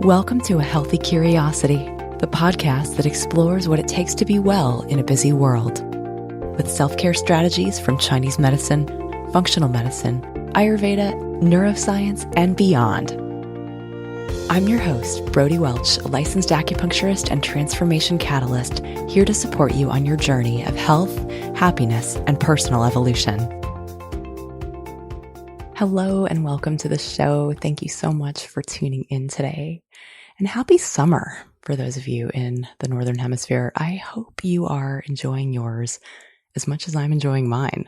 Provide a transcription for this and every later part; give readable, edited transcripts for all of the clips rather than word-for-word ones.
Welcome to A Healthy Curiosity, the podcast that explores what it takes to be well in a busy world. With self-care strategies from Chinese medicine, functional medicine, Ayurveda, neuroscience, and beyond. I'm your host, Brody Welch, a licensed acupuncturist and transformation catalyst, here to support you on your journey of health, happiness, and personal evolution. Hello and welcome to the show. Thank you so much for tuning in today. And happy summer for those of you in the Northern Hemisphere. I hope you are enjoying yours as much as I'm enjoying mine.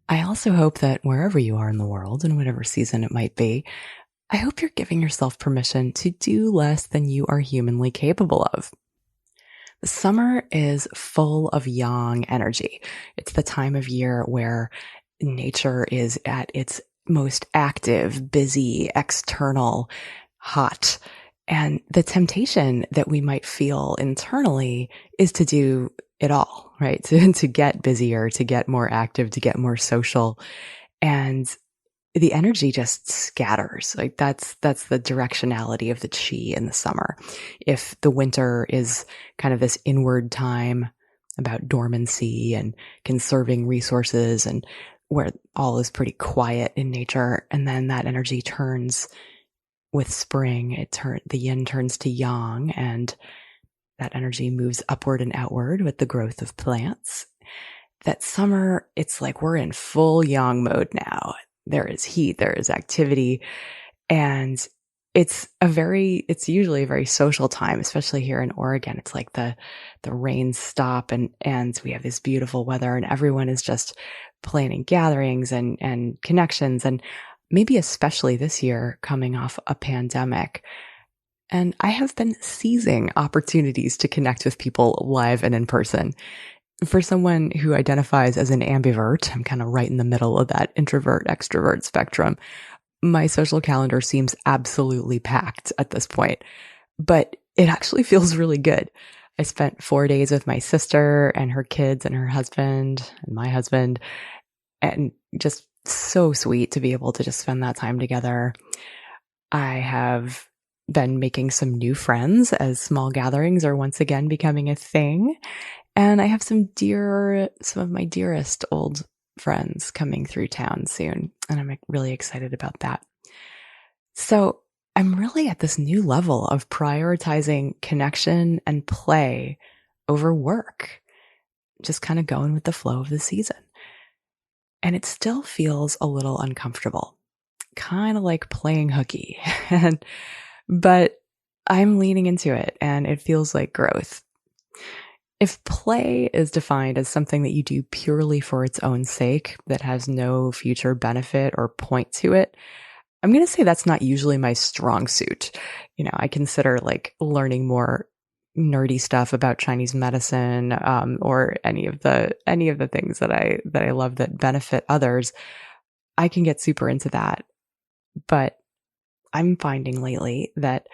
I also hope that wherever you are in the world, in whatever season it might be, I hope you're giving yourself permission to do less than you are humanly capable of. The summer is full of yang energy. It's the time of year where nature is at its most active, busy, external, hot. And the temptation that we might feel internally is to do it all, right? To get busier, to get more active, to get more social. And the energy just scatters. Like that's the directionality of the chi in the summer. If the winter is kind of this inward time about dormancy and conserving resources and where all is pretty quiet in nature, and then that energy turns with spring, the yin turns to yang, and that energy moves upward and outward with the growth of plants. That summer, it's like we're in full yang mode now. There is heat, there is activity, and it's usually a very social time, especially here in Oregon. It's like the rains stop and we have this beautiful weather, and everyone is just planning gatherings and connections, and maybe especially this year coming off a pandemic. And I have been seizing opportunities to connect with people live and in person. For someone who identifies as an ambivert, I'm kind of right in the middle of that introvert-extrovert spectrum. My social calendar seems absolutely packed at this point, but it actually feels really good. I spent 4 days with my sister and her kids and her husband and my husband, and just so sweet to be able to just spend that time together. I have been making some new friends as small gatherings are once again becoming a thing. And I have some of my dearest old friends coming through town soon. And I'm really excited about that. So I'm really at this new level of prioritizing connection and play over work, just kind of going with the flow of the season. And it still feels a little uncomfortable, kind of like playing hooky. But I'm leaning into it, and it feels like growth. If play is defined as something that you do purely for its own sake, that has no future benefit or point to it, I'm going to say that's not usually my strong suit. You know, I consider like learning more nerdy stuff about Chinese medicine, or any of the things that I love that benefit others. I can get super into that. But I'm finding lately that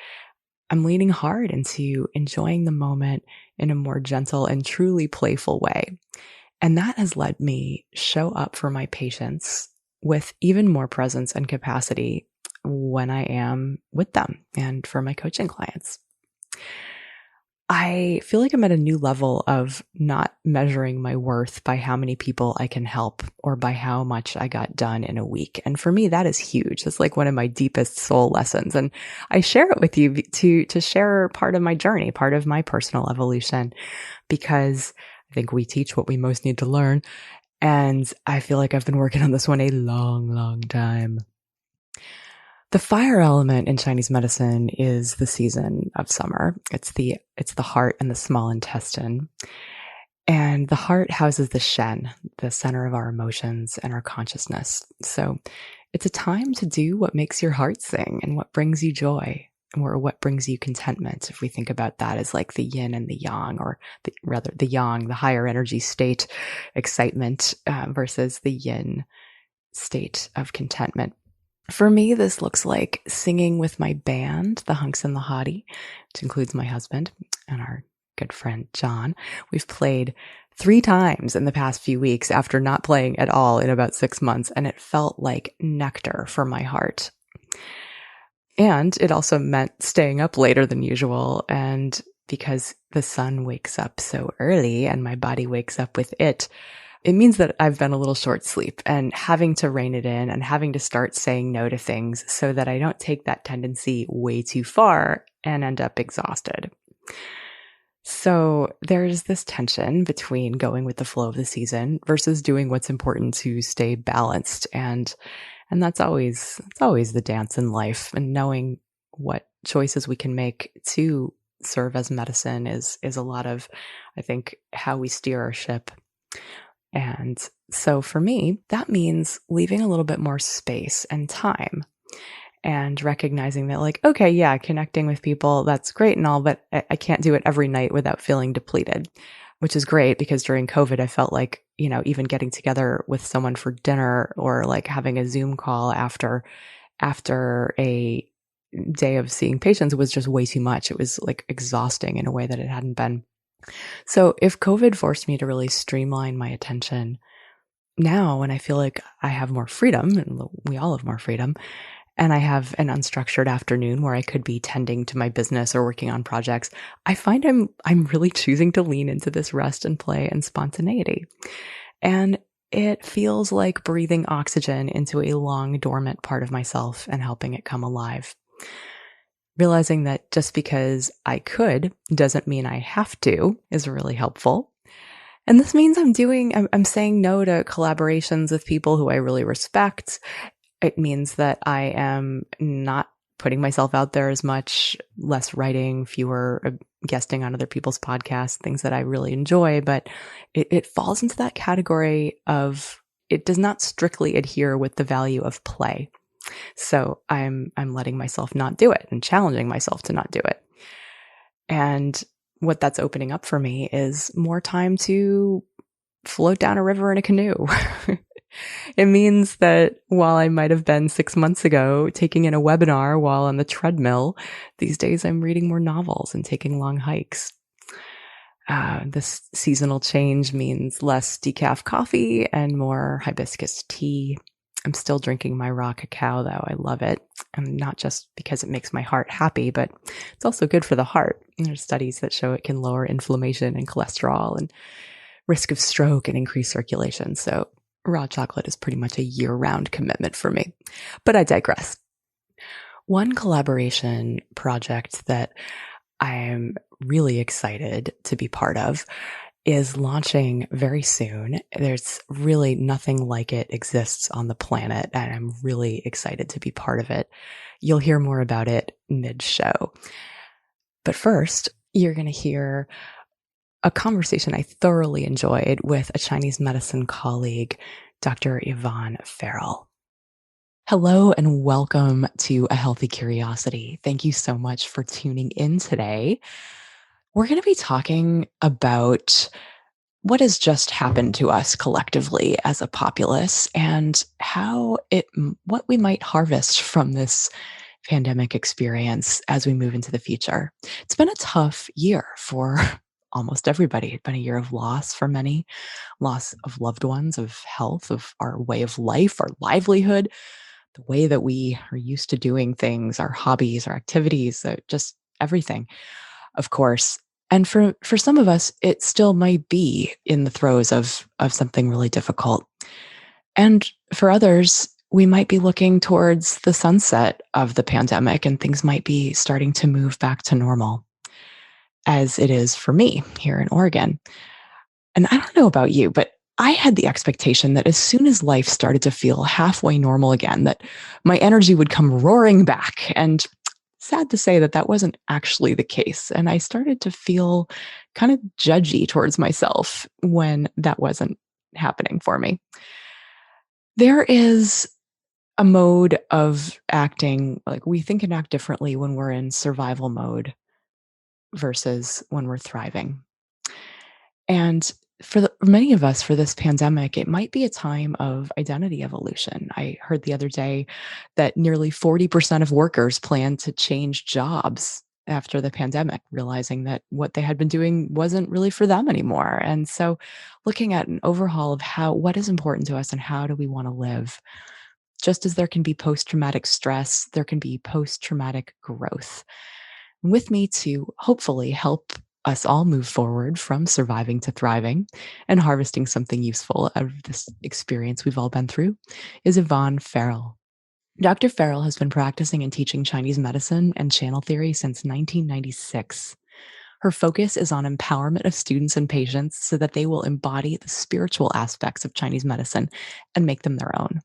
I'm leaning hard into enjoying the moment in a more gentle and truly playful way. And that has led me show up for my patients with even more presence and capacity when I am with them and for my coaching clients. I feel like I'm at a new level of not measuring my worth by how many people I can help or by how much I got done in a week. And for me, that is huge. That's like one of my deepest soul lessons. And I share it with you to share part of my journey, part of my personal evolution, because I think we teach what we most need to learn. And I feel like I've been working on this one a long, long time. The fire element in Chinese medicine is the season of summer. It's the heart and the small intestine. And the heart houses the Shen, the center of our emotions and our consciousness. So it's a time to do what makes your heart sing and what brings you joy, or what brings you contentment. If we think about that as like the yin and the yang, or rather the yang, the higher energy state, excitement, versus the yin state of contentment. For me, this looks like singing with my band, the Hunks and the Hottie, which includes my husband and our good friend, John. We've played 3 times in the past few weeks after not playing at all in about 6 months, and it felt like nectar for my heart. And it also meant staying up later than usual. And because the sun wakes up so early and my body wakes up with it, it means that I've been a little short sleep and having to rein it in and having to start saying no to things so that I don't take that tendency way too far and end up exhausted. So there's this tension between going with the flow of the season versus doing what's important to stay balanced. And that's always the dance in life, and knowing what choices we can make to serve as medicine is a lot of, I think, how we steer our ship. And so for me, that means leaving a little bit more space and time and recognizing that, like, okay, yeah, connecting with people, that's great and all, but I can't do it every night without feeling depleted, which is great because during COVID, I felt like, even getting together with someone for dinner or like having a Zoom call after a day of seeing patients was just way too much. It was like exhausting in a way that it hadn't been. So if COVID forced me to really streamline my attention, now when I feel like I have more freedom, and we all have more freedom, and I have an unstructured afternoon where I could be tending to my business or working on projects, I find I'm really choosing to lean into this rest and play and spontaneity. And it feels like breathing oxygen into a long dormant part of myself and helping it come alive. Realizing that just because I could doesn't mean I have to is really helpful. And this means I'm saying no to collaborations with people who I really respect. It means that I am not putting myself out there as much, less writing, fewer guesting on other people's podcasts, things that I really enjoy. But it falls into that category of, it does not strictly adhere with the value of play. So I'm letting myself not do it and challenging myself to not do it. And what that's opening up for me is more time to float down a river in a canoe. It means that while I might have been 6 months ago taking in a webinar while on the treadmill, these days I'm reading more novels and taking long hikes. This seasonal change means less decaf coffee and more hibiscus tea. I'm still drinking my raw cacao, though. I love it. And not just because it makes my heart happy, but it's also good for the heart. There's studies that show it can lower inflammation and cholesterol and risk of stroke and increase circulation. So raw chocolate is pretty much a year-round commitment for me. But I digress. One collaboration project that I'm really excited to be part of is launching very soon. There's really nothing like it exists on the planet, and I'm really excited to be part of it. You'll hear more about it mid-show. But first, you're going to hear a conversation I thoroughly enjoyed with a Chinese medicine colleague, Dr. Yvonne Farrell. Hello and welcome to A Healthy Curiosity. Thank you so much for tuning in today. We're going to be talking about what has just happened to us collectively as a populace and what we might harvest from this pandemic experience as we move into the future. It's been a tough year for almost everybody. It's been a year of loss for many, loss of loved ones, of health, of our way of life, our livelihood, the way that we are used to doing things, our hobbies, our activities, just everything, of course. And for some of us, it still might be in the throes of something really difficult. And for others, we might be looking towards the sunset of the pandemic and things might be starting to move back to normal, as it is for me here in Oregon. And I don't know about you, but I had the expectation that as soon as life started to feel halfway normal again, that my energy would come roaring back. And sad to say that wasn't actually the case. And I started to feel kind of judgy towards myself when that wasn't happening for me. There is a mode of acting, like we think and act differently when we're in survival mode versus when we're thriving. And for many of us, for this pandemic, it might be a time of identity evolution. I heard the other day that nearly 40% of workers plan to change jobs after the pandemic, realizing that what they had been doing wasn't really for them anymore. And so looking at an overhaul of what is important to us and how do we want to live. just as there can be post-traumatic stress, there can be post-traumatic growth. With me to hopefully help us all move forward from surviving to thriving and harvesting something useful out of this experience we've all been through is Yvonne Farrell. Dr. Farrell has been practicing and teaching Chinese medicine and channel theory since 1996. Her focus is on empowerment of students and patients so that they will embody the spiritual aspects of Chinese medicine and make them their own.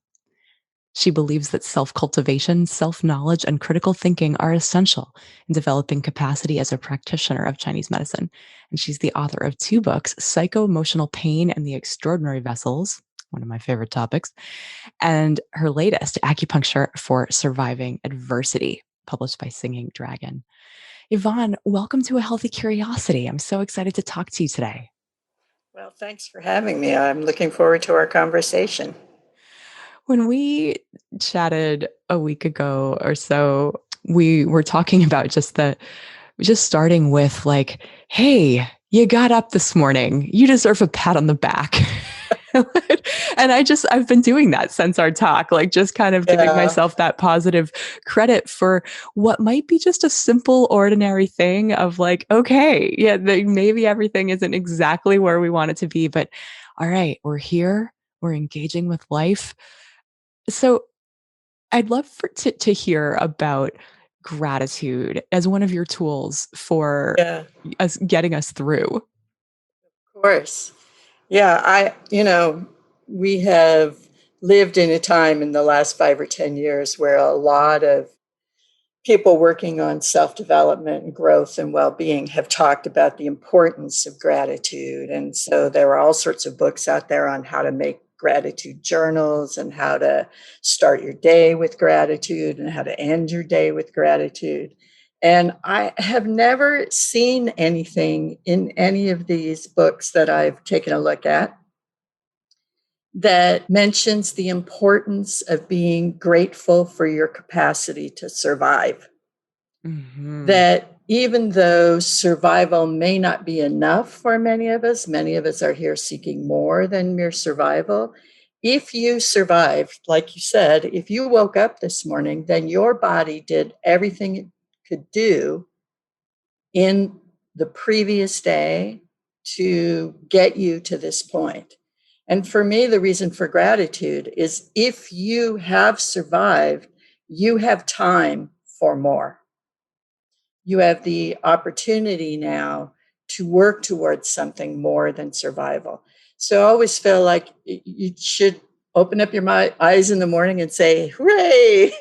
She believes that self cultivation, self knowledge, and critical thinking are essential in developing capacity as a practitioner of Chinese medicine. And she's the author of 2 books, Psycho Emotional Pain and the Extraordinary Vessels, one of my favorite topics, and her latest, Acupuncture for Surviving Adversity, published by Singing Dragon. Yvonne, welcome to A Healthy Curiosity. I'm so excited to talk to you today. Well, thanks for having me. I'm looking forward to our conversation. When we chatted a week ago or so, we were talking about just starting with like, hey, you got up this morning. You deserve a pat on the back. And I've been doing that since our talk, like just kind of giving Yeah, myself that positive credit for what might be just a simple, ordinary thing of like, okay, yeah, maybe everything isn't exactly where we want it to be, but all right, we're here, we're engaging with life. So I'd love to hear about gratitude as one of your tools for yeah, us getting us through. of course. Yeah, we have lived in a time in the last 5 or 10 years where a lot of people working on self-development and growth and well-being have talked about the importance of gratitude. And so there are all sorts of books out there on how to make gratitude journals and how to start your day with gratitude and how to end your day with gratitude. And I have never seen anything in any of these books that I've taken a look at that mentions the importance of being grateful for your capacity to survive. Mhm. That even though survival may not be enough for many of us are here seeking more than mere survival. If you survived, like you said, if you woke up this morning, then your body did everything it could do in the previous day to get you to this point. And for me, the reason for gratitude is if you have survived, you have time for more. You have the opportunity now to work towards something more than survival. So I always feel like you should open up your eyes in the morning and say, hooray,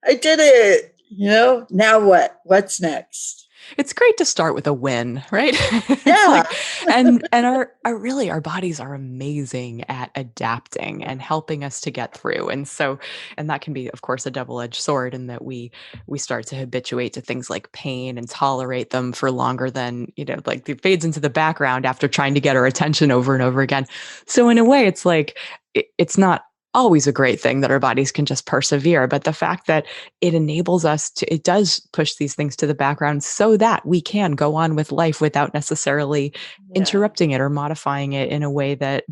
I did it. Now what? What's next? It's great to start with a win, right? It's Yeah, like and our bodies are amazing at adapting and helping us to get through. And that can be, of course, a double-edged sword in that we start to habituate to things like pain and tolerate them for longer than, like it fades into the background after trying to get our attention over and over again. So in a way, it's like it's not always a great thing that our bodies can just persevere, but the fact that it does push these things to the background so that we can go on with life without necessarily yeah. interrupting it or modifying it in a way that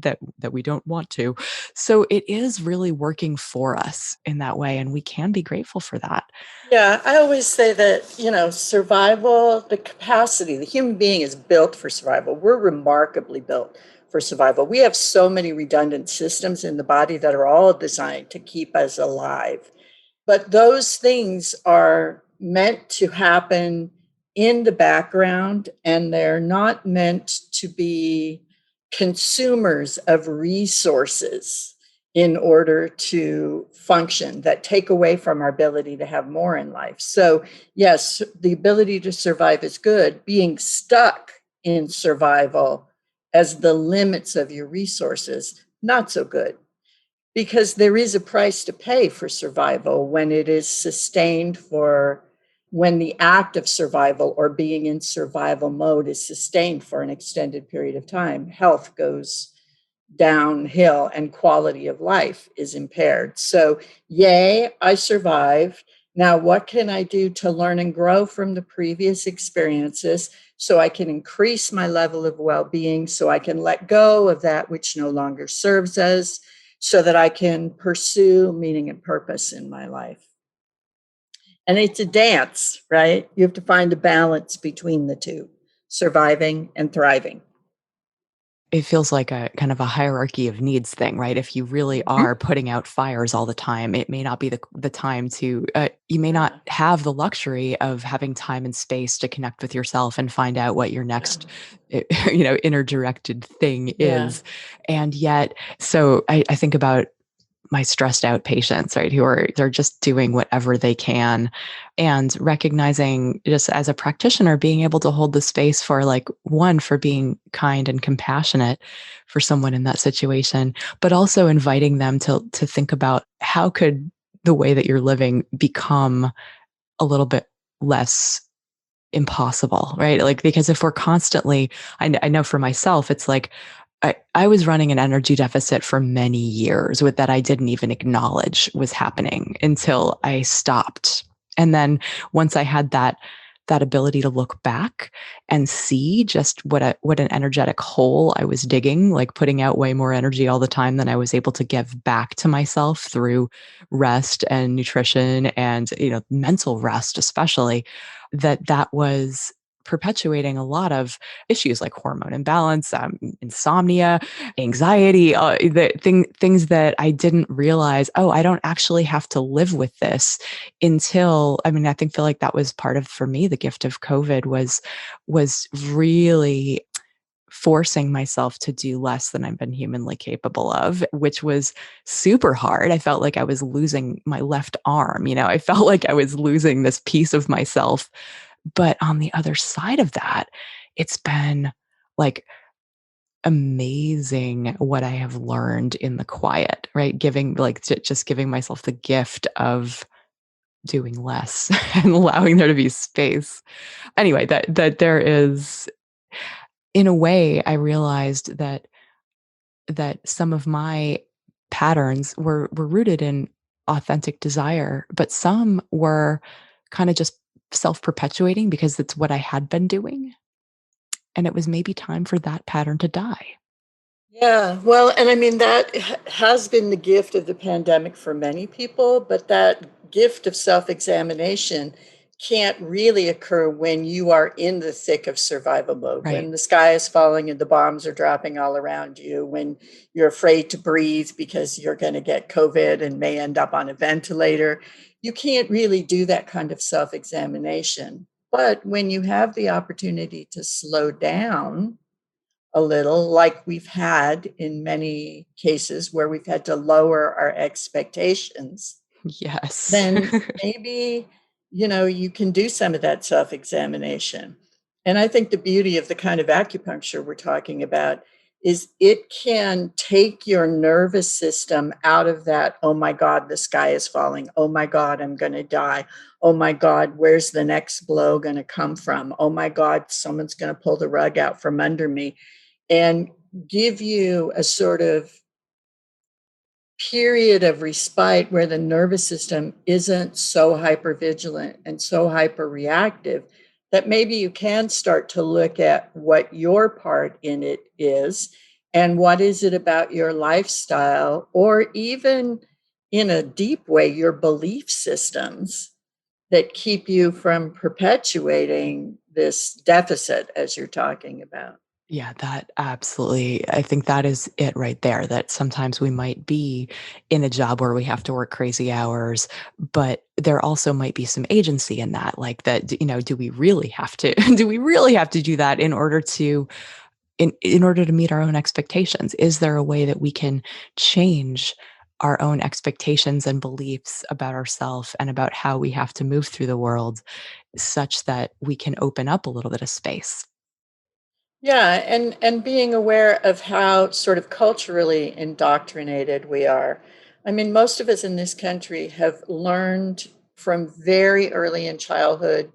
we don't want to. So it is really working for us in that way, and we can be grateful for that. Yeah, I always say that, survival, the capacity, the human being is built for survival. We're remarkably built for survival. We have so many redundant systems in the body that are all designed to keep us alive. But those things are meant to happen in the background, and they're not meant to be consumers of resources in order to function that take away from our ability to have more in life. So, yes, the ability to survive is good. Being stuck in survival as the limits of your resources, not so good, because there is a price to pay for survival when it is sustained when the act of survival or being in survival mode is sustained for an extended period of time. Health goes downhill and quality of life is impaired. So, yay, I survived. Now, what can I do to learn and grow from the previous experiences so I can increase my level of well being, so I can let go of that which no longer serves us, so that I can pursue meaning and purpose in my life. And it's a dance, right? You have to find a balance between the two, surviving and thriving. It feels like a kind of a hierarchy of needs thing, right? If you really Mhm. are putting out fires all the time, it may not be the time to you may not Yeah, have the luxury of having time and space to connect with yourself and find out what your yeah, next inner directed thing yeah. is. And yet, so I think about my stressed out patients, right, who are they're just doing whatever they can, and recognizing, just as a practitioner, being able to hold the space for, like, one, for being kind and compassionate for someone in that situation, but also inviting them to think about how could the way that you're living become a little bit less impossible, right? Like, because if we're constantly, I know for myself, it's like I was running an energy deficit for many years with that I didn't even acknowledge was happening until I stopped. And then once I had that ability to look back and see just what an energetic hole I was digging, like putting out way more energy all the time than I was able to give back to myself through rest and nutrition and, mental rest especially, that was perpetuating a lot of issues like hormone imbalance, insomnia, anxiety, things that I didn't realize. Oh, I don't actually have to live with this until. I mean, I feel like that was part of, for me, the gift of COVID was really forcing myself to do less than I've been humanly capable of, which was super hard. I felt like I was losing my left arm. I felt like I was losing this piece of myself. But on the other side of that, it's been like amazing what I have learned in the quiet, right? Giving, like, just giving myself the gift of doing less and allowing there to be space. Anyway, that there is, in a way, I realized that some of my patterns were rooted in authentic desire, but some were kind of just self-perpetuating because it's what I had been doing, and it was maybe time for that pattern to die. Yeah, well, and I mean, that has been the gift of the pandemic for many people, but that gift of self examination can't really occur when you are in the thick of survival mode, Right. when the sky is falling and the bombs are dropping all around you, when you're afraid to breathe because you're going to get COVID and may end up on a ventilator. You can't really do that kind of self examination. But when you have the opportunity to slow down, a little, like we've had in many cases where we've had to lower our expectations, Yes. then maybe, you can do some of that self examination. And I think the beauty of the kind of acupuncture we're talking about is it can take your nervous system out of that, oh my God, the sky is falling. Oh my God, I'm going to die. Oh my God, where's the next blow going to come from? Oh my God, someone's going to pull the rug out from under me, and give you a sort of period of respite where the nervous system isn't so hypervigilant and so hyperreactive, that maybe you can start to look at what your part in it is, and what is it about your lifestyle, or even in a deep way, your belief systems that keep you from perpetuating this deficit as you're talking about. Yeah, that absolutely. I think that is it right there. That sometimes we might be in a job where we have to work crazy hours, but there also might be some agency in that. Like that, do we really have to do we really have to do that in order to in order to meet our own expectations? Is there a way that we can change our own expectations and beliefs about ourselves and about how we have to move through the world such that we can open up a little bit of space? Yeah, and being aware of how sort of culturally indoctrinated we are. I mean, most of us in this country have learned from very early in childhood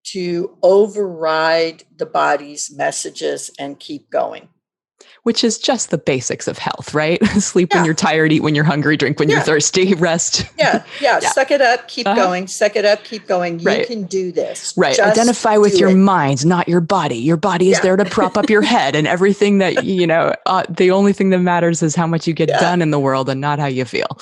to override the body's messages and keep going. which is just the basics of health, right? Sleep when Yeah. you're tired, eat when you're hungry, drink when you're Yeah. thirsty, rest. Yeah. Yeah. Yeah. Suck it up. Keep Uh-huh. going. Suck it up. Keep going. You Right. can do this. Right. Just Identify with do your it. mind, not your body. Your body is Yeah. there to prop up your head, and everything that, the only thing that matters is how much you get Yeah. done in the world and not how you feel.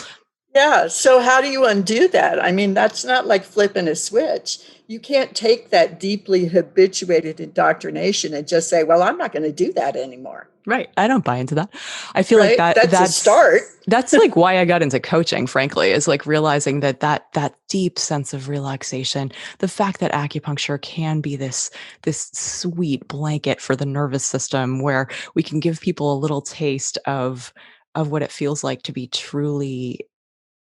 Yeah. So how do you undo that? I mean, that's not like flipping a switch. You can't take that deeply habituated indoctrination and just say, well, I'm not going to do that anymore. Right. I don't buy into that. I feel like Right? that That's a that's start. that's like why I got into coaching, frankly, is like realizing that deep sense of relaxation, the fact that acupuncture can be this sweet blanket for the nervous system where we can give people a little taste of what it feels like to be truly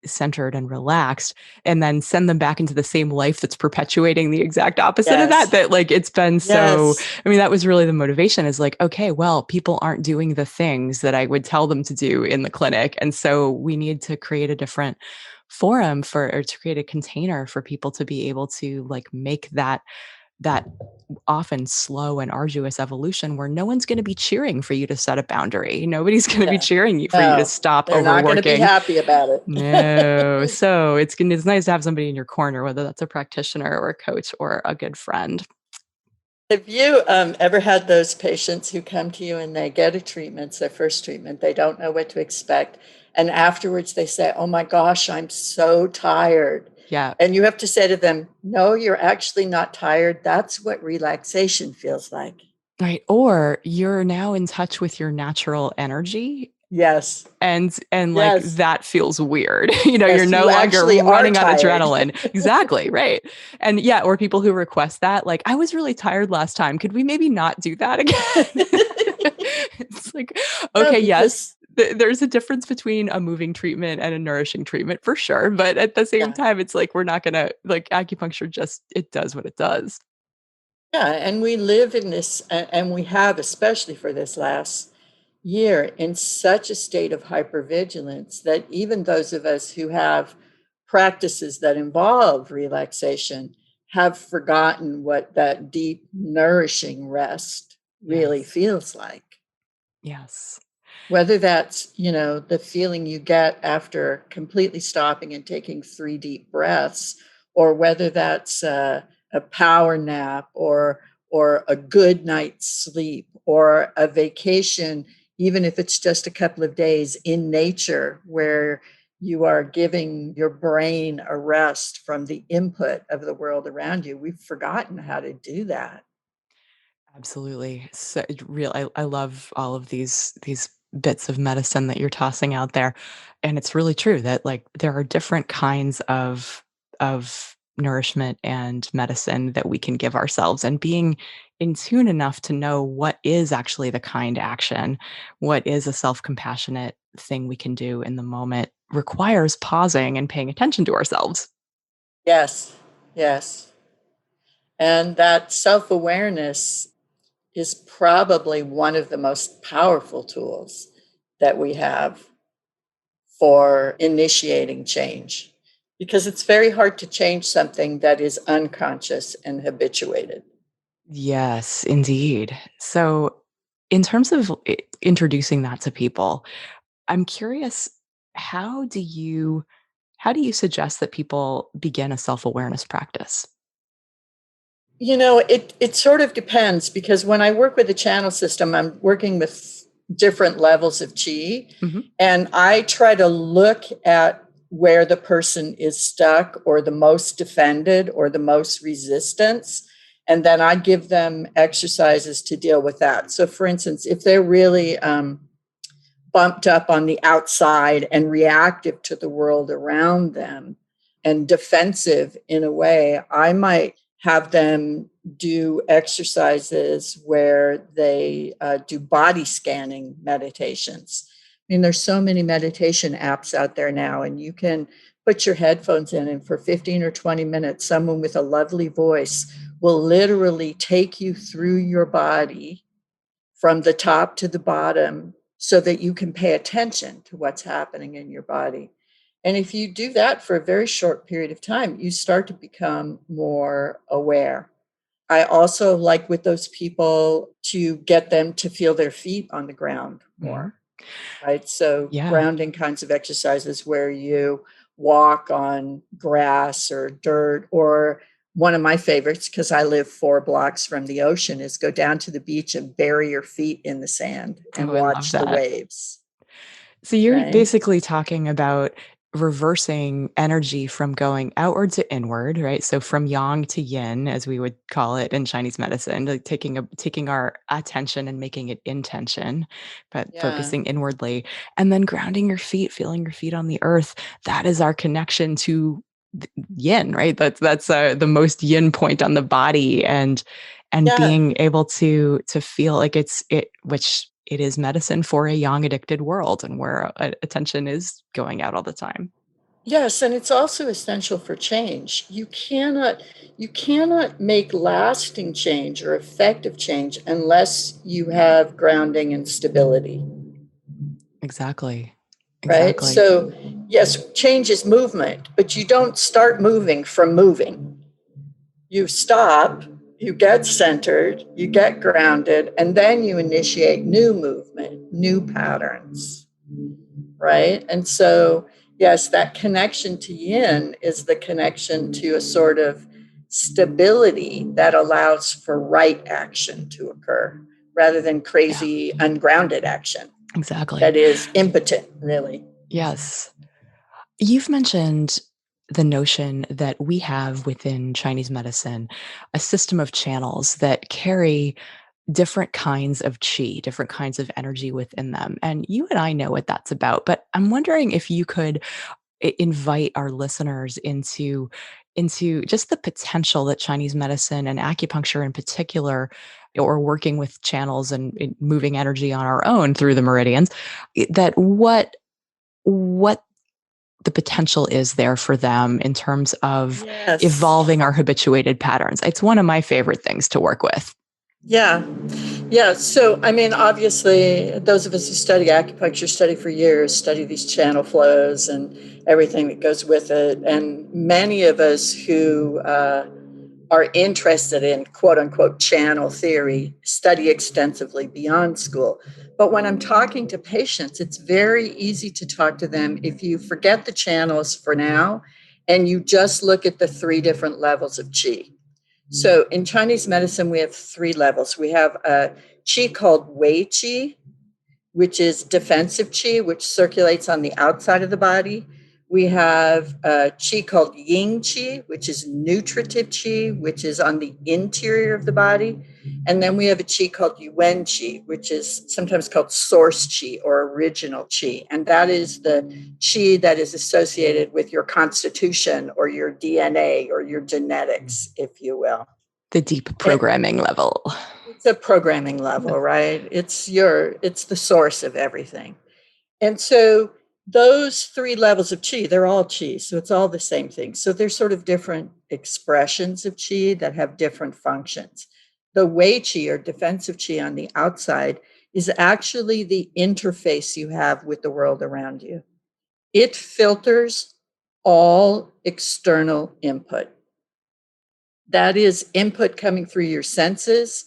centered and relaxed, and then send them back into the same life that's perpetuating the exact opposite of that. Yes. That like it's been so, Yes. I mean, that was really the motivation, is like, okay, well, people aren't doing the things that I would tell them to do in the clinic. And so we need to create a different forum for, or to create a container for people to be able to like make that often slow and arduous evolution where no one's going to be cheering for you to set a boundary. Nobody's going to be Yeah. cheering you for you to No, stop they're not going to be overworking. happy about it. No. So it's nice to have somebody in your corner, whether that's a practitioner or a coach or a good friend. Have you ever had those patients who come to you and they get a treatment, it's their first treatment, they don't know what to expect, and afterwards they say, oh my gosh, I'm so tired. Yeah. And you have to say to them, no, you're actually not tired. That's what relaxation feels like. Right. Or you're now in touch with your natural energy, Yes. and like Yes. that feels weird. You're Yes. no You longer actually are running on tired. adrenaline. Exactly, right. And yeah, or people who request that, like, I was really tired last time. Could we maybe not do that again? It's like, Yeah, okay, yes, because, there's a difference between a moving treatment and a nourishing treatment for sure, but at the same yeah. time it's like we're not going to, like, acupuncture just, it does what it does. Yeah, and we live in this, and we have, especially for this last year, in such a state of hypervigilance that even those of us who have practices that involve relaxation have forgotten what that deep, nourishing rest really Yes. feels like. Yes. Whether that's, the feeling you get after completely stopping and taking 3 deep breaths, or whether that's a power nap, or a good night's sleep, or a vacation, even if it's just a couple of days in nature where you are giving your brain a rest from the input of the world around you. We've forgotten how to do that. Absolutely. So real, I love all of these bits of medicine that you're tossing out there. And it's really true that like there are different kinds of nourishment and medicine that we can give ourselves, and being in tune enough to know what is actually the kind action, what is a self-compassionate thing we can do in the moment, requires pausing and paying attention to ourselves. Yes, yes. And that self awareness is probably one of the most powerful tools that we have for initiating change, because it's very hard to change something that is unconscious and habituated. Yes, indeed. So, in terms of introducing that to people, I'm curious, how do you how do you suggest that people begin a self-awareness practice? It sort of depends, because when I work with the channel system, I'm working with different levels of chi, Mhm. and I try to look at where the person is stuck, or the most defended, or the most resistance, and then I give them exercises to deal with that. So, for instance, if they're really bumped up on the outside and reactive to the world around them and defensive in a way, I might have them do exercises where they do body scanning meditations. I mean, there's so many meditation apps out there now, and you can put your headphones in, and for 15 or 20 minutes, someone with a lovely voice will literally take you through your body from the top to the bottom so that you can pay attention to what's happening in your body. And if you do that for a very short period of time, you start to become more aware. I also like with those people to get them to feel their feet on the ground more, right? So grounding kinds of exercises where you walk on grass or dirt, or one of my favorites, because I live 4 blocks from the ocean, is go down to the beach and bury your feet in the sand and I love watch the that. waves. So you're Okay. basically talking about reversing energy from going outward to inward, right? So from yang to yin, as we would call it in Chinese medicine, like taking our attention and making it intention, but Yeah. focusing inwardly, and then grounding your feet, feeling your feet on the earth. That is our connection to yin, right? That's the most yin point on the body, and Yeah. being able to feel like which it is medicine for a yang addicted world and where attention is going out all the time. Yes, and it's also essential for change. You cannot make lasting change or effective change unless you have grounding and stability, Exactly. right? Exactly. So, yes, change is movement, but you don't start moving from moving. You stop, you get centered, you get grounded, and then you initiate new movement, new patterns, right? And so, yes, that connection to yin is the connection to a sort of stability that allows for right action to occur rather than Yeah, crazy, ungrounded action exactly. that is impotent, really. Yes. You've mentioned the notion that we have within Chinese medicine a system of channels that carry different kinds of chi, different kinds of energy within them. And you and I know what that's about, but I'm wondering if you could invite our listeners into just the potential that Chinese medicine and acupuncture in particular, or working with channels and moving energy on our own through the meridians, that what the potential is there for them in terms of Yes. evolving our habituated patterns. It's one of my favorite things to work with. Yeah. Yeah. So, I mean, obviously, those of us who study acupuncture study for years, study these channel flows and everything that goes with it. And many of us who are interested in quote unquote channel theory study extensively beyond school. But when I'm talking to patients, it's very easy to talk to them if you forget the channels for now and you just look at the 3 different levels of qi. So in Chinese medicine, we have 3 levels. We have a qi called Weichi, which is defensive qi, which circulates on the outside of the body. We have a qi called Ying qi, which is nutritive qi, which is on the interior of the body. And then we have a qi called Yuan qi, which is sometimes called source qi or original qi. And that is the qi that is associated with your constitution or your DNA or your genetics, if you will. The deep It, programming level. it's a programming level, Yes. right? It's the source of everything. And so those 3 levels of qi, they're all qi. So it's all the same thing. So there's sort of different expressions of qi that have different functions. The wei qi or defensive qi on the outside is actually the interface you have with the world around you. It filters all external input. That is input coming through your senses,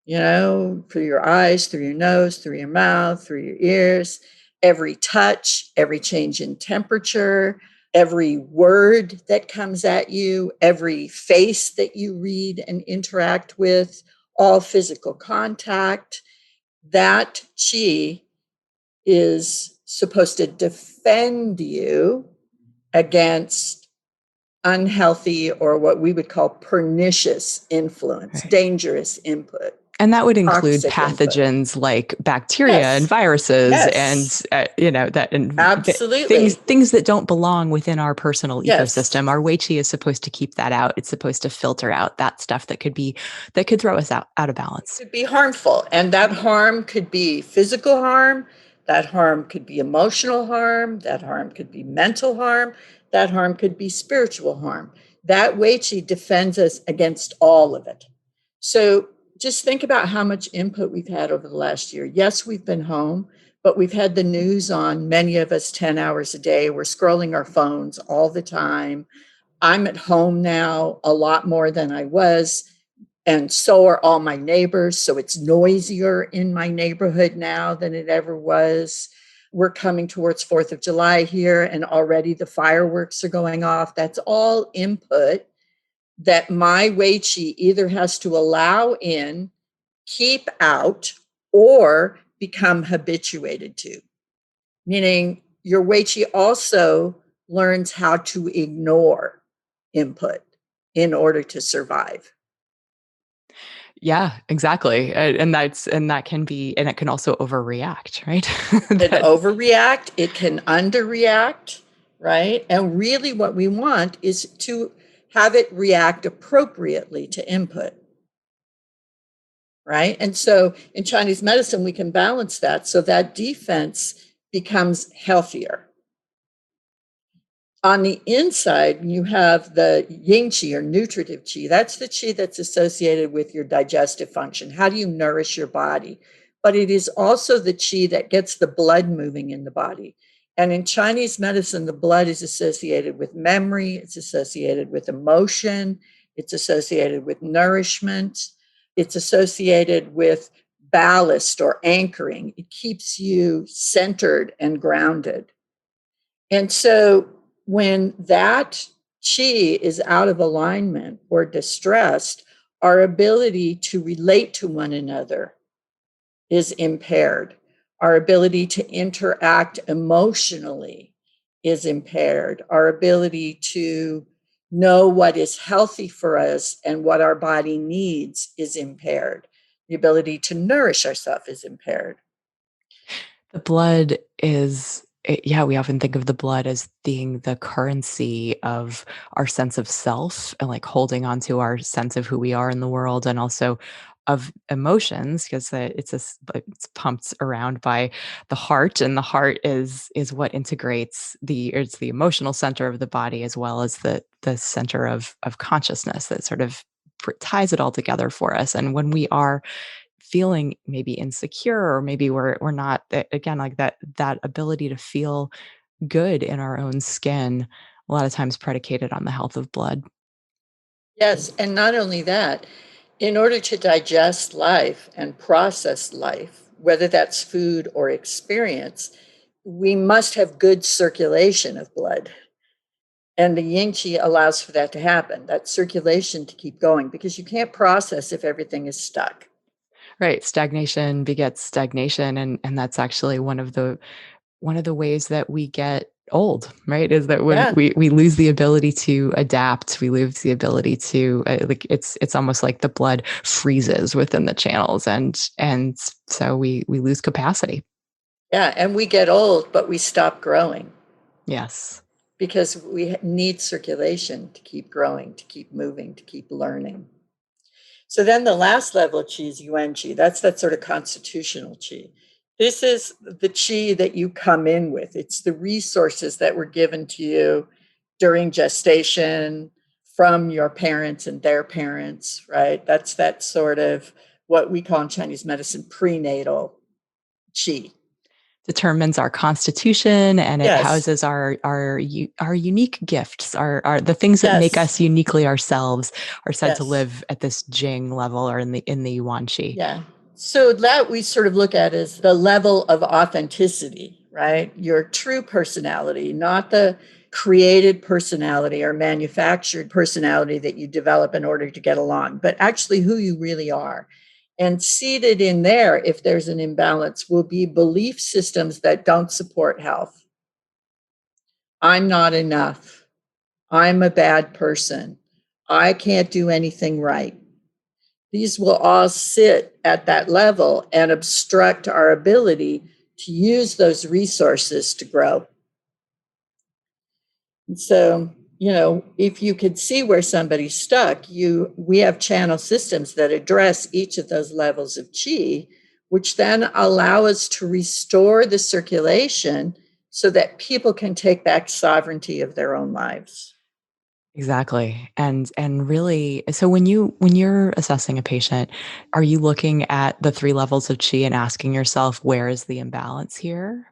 through your eyes, through your nose, through your mouth, through your ears, every touch, every change in temperature, every word that comes at you, every face that you read and interact with, all physical contact. That chi is supposed to defend you against unhealthy or what we would call pernicious influence, Right. dangerous input, And that would include toxic input. pathogens like bacteria and Yes. viruses and Yes. that and Absolutely. things that don't belong within our personal Yes. ecosystem. Our Weichi is supposed to keep that out. It's supposed to filter out that stuff that could throw us out of It balance. could be harmful. And that harm could be physical harm. That harm could be emotional harm. That harm could be mental harm. That harm could be spiritual harm. That Weichi defends us against all of it. So just think about how much input we've had over the last year. Yes, we've been home, but we've had the news on, many of us 10 hours a day. We're scrolling our phones all the time. I'm at home now a lot more than I was And so are all my neighbors. So it's noisier in my neighborhood now than it ever was. We're coming towards 4th of July here, and already the fireworks are going off. That's all input that my Weichi either has to allow in, keep out, or become habituated to. Meaning your Weichi also learns how to ignore input in order to survive. Yeah, exactly. And that can be, and it can also overreact, right? It That overreact, it can underreact, right? And really what we want is to have it react appropriately to input, right? And so in Chinese medicine, we can balance that so that defense becomes healthier. On the inside, you have the yin qi or nutritive qi. That's the qi that's associated with your digestive function. How do you nourish your body? But it is also the qi that gets the blood moving in the body. And in Chinese medicine, the blood is associated with memory, it's associated with emotion, it's associated with nourishment, it's associated with ballast or anchoring. It keeps you centered and grounded. And so when that chi is out of alignment or distressed, our ability to relate to one another is impaired. Our ability to interact emotionally is impaired. Our ability to know what is healthy for us and what our body needs is impaired. The ability to nourish ourselves is impaired. the blood is, yeah, we often think of the blood as being the currency of our sense of self and like holding on to our sense of who we are in the world and also of emotions because it's pumped around by the heart, and the heart is what integrates it's the emotional center of the body as well as the center of consciousness that sort of ties it all together for us. And when we are feeling maybe insecure, or maybe we're not, again, like that ability to feel good in our own skin, a lot of times predicated on the health of blood. Yes, and not only that, in order to digest life and process life, whether that's food or experience, we must have good circulation of blood. And the yin qi allows for that to happen, that circulation to keep going, because you can't process if everything is stuck. Right, stagnation begets stagnation, and that's actually one of the ways that we get old, right? Is that when Yeah, we lose the ability to adapt, we lose the ability to like it's almost like the blood freezes within the channels, and so we lose capacity. yeah. And we get old, but we stop growing Yes. because we need circulation to keep growing, to keep moving, to keep learning. So then the last level of chi is yuan chi. That's that sort of constitutional chi. This is the chi that you come in with. It's the resources that were given to you during gestation from your parents and their parents, right? That's that sort of what we call in Chinese medicine prenatal chi. Determines our constitution, and it Yes, houses our unique gifts, our the things that make yes, us uniquely ourselves are said to yes. live at this Jing level or in the Yuan Qi. Yeah. So that we sort of look at as the level of authenticity, right? Your true personality, not the created personality or manufactured personality that you develop in order to get along, but actually who you really are. And seated in there, if there's an imbalance, will be belief systems that don't support health. I'm not enough. I'm a bad person. I can't do anything right. These will all sit at that level and obstruct our ability to use those resources to grow. And so, if you could see where somebody's stuck, we have channel systems that address each of those levels of chi, which then allow us to restore the circulation so that people can take back sovereignty of their own lives. Exactly. And really, so when you're assessing a patient, are you looking at the three levels of qi and asking yourself, where is the imbalance here?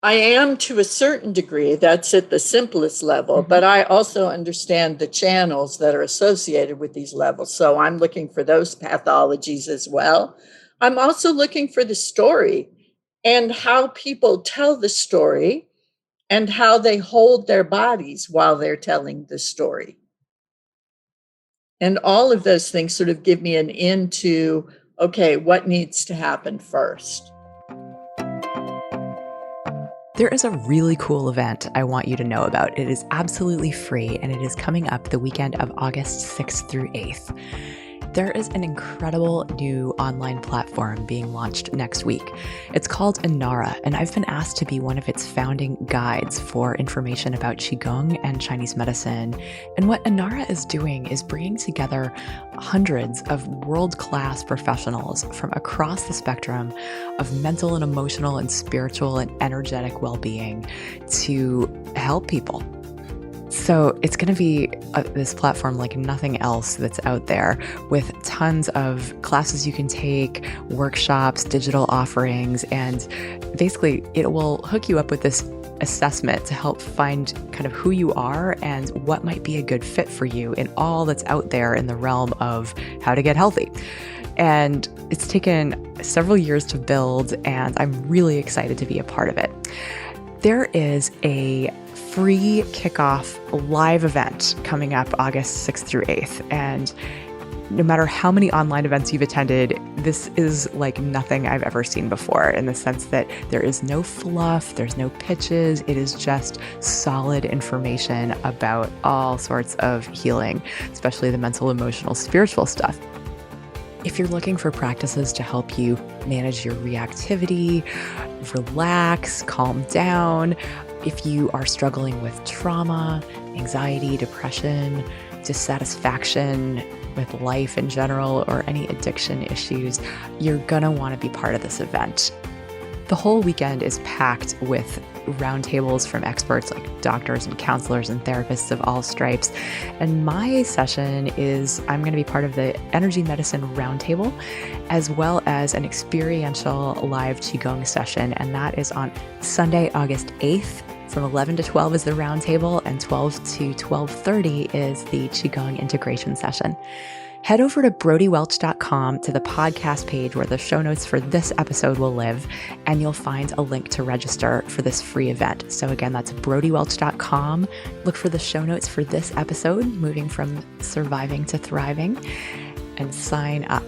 I am to a certain degree. That's at the simplest level, Mhm. but I also understand the channels that are associated with these levels. So I'm looking for those pathologies as well. I'm also looking for the story and how people tell the story and how they hold their bodies while they're telling the story. And all of those things sort of give me an into, okay, what needs to happen first? There is a really cool event I want you to know about. It is absolutely free and it is coming up the weekend of August 6th through 8th. There is an incredible new online platform being launched next week. It's called Inara, and I've been asked to be one of its founding guides for information about Qigong and Chinese medicine. And what Inara is doing is bringing together hundreds of world-class professionals from across the spectrum of mental and emotional and spiritual and energetic well-being to help people. So it's going to be this platform like nothing else that's out there, with tons of classes you can take, workshops, digital offerings, and basically it will hook you up with this assessment to help find kind of who you are and what might be a good fit for you in all that's out there in the realm of how to get healthy. And it's taken several years to build, and I'm really excited to be a part of it. There is a free kickoff live event coming up August 6th through 8th. And no matter how many online events you've attended, this is like nothing I've ever seen before, in the sense that there is no fluff, there's no pitches. It is just solid information about all sorts of healing, especially the mental, emotional, spiritual stuff. If you're looking for practices to help you manage your reactivity, relax, calm down, if you are struggling with trauma, anxiety, depression, dissatisfaction with life in general, or any addiction issues, you're gonna want to be part of this event. The whole weekend is packed with roundtables from experts like doctors and counselors and therapists of all stripes. And my session is, I'm going to be part of the Energy Medicine Roundtable, as well as an experiential live Qigong session. And that is on Sunday, August 8th. From 11 to 12 is the roundtable, and 12 to 12:30 is the Qigong integration session. Head over to brodywelch.com to the podcast page where the show notes for this episode will live, and you'll find a link to register for this free event. So again, that's brodywelch.com. Look for the show notes for this episode, moving from surviving to thriving, and sign up.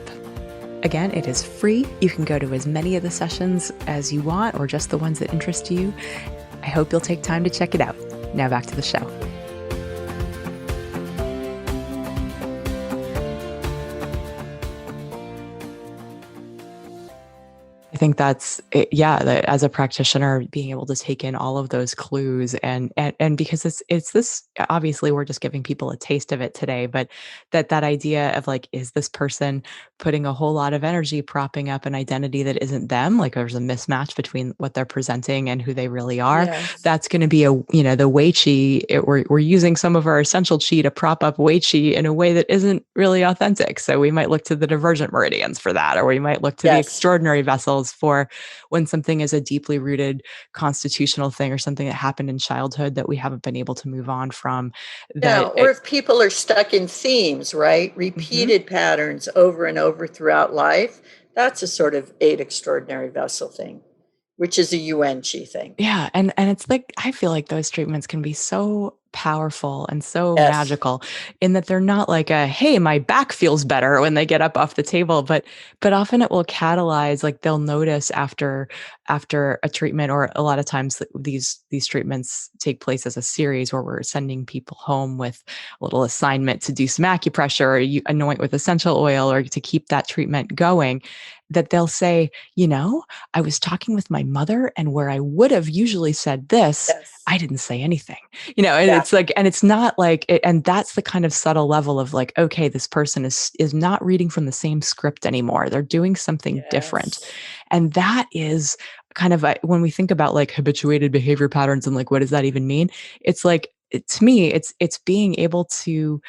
Again, it is free. You can go to as many of the sessions as you want, or just the ones that interest you. I hope you'll take time to check it out. Now back to the show. I think that's it, yeah. That as a practitioner, being able to take in all of those clues, and because it's this, obviously we're just giving people a taste of it today, but that idea of like, is this person putting a whole lot of energy propping up an identity that isn't them? Like there's a mismatch between what they're presenting and who they really are. Yes. That's going to be the Weichi. We're using some of our essential chi to prop up Weichi in a way that isn't really authentic. So we might look to the divergent meridians for that, or we might look to the Yes. extraordinary vessels for when something is a deeply rooted constitutional thing, or something that happened in childhood that we haven't been able to move on from. Yeah, That or if people are stuck in themes, right? Mhm. Repeated patterns over and over throughout life, that's a sort of eight extraordinary vessel thing, which is a UN Chi thing. Yeah, and it's like, I feel like those treatments can be so powerful and so Yes. magical, in that they're not like a, "Hey, my back feels better," when they get up off the table, but often it will catalyze, like they'll notice after a treatment, or a lot of times these treatments take place as a series where we're sending people home with a little assignment to do some acupressure, or you anoint with essential oil, or to keep that treatment going, that they'll say, I was talking with my mother, and where I would have usually said this, Yes. I didn't say anything. And Yeah. it's like, and it's not like, and that's the kind of subtle level of like, okay, this person is not reading from the same script anymore. They're doing something different. Yes. And that is kind of when we think about like habituated behavior patterns and like, what does that even mean? It's like, to me, it is being able to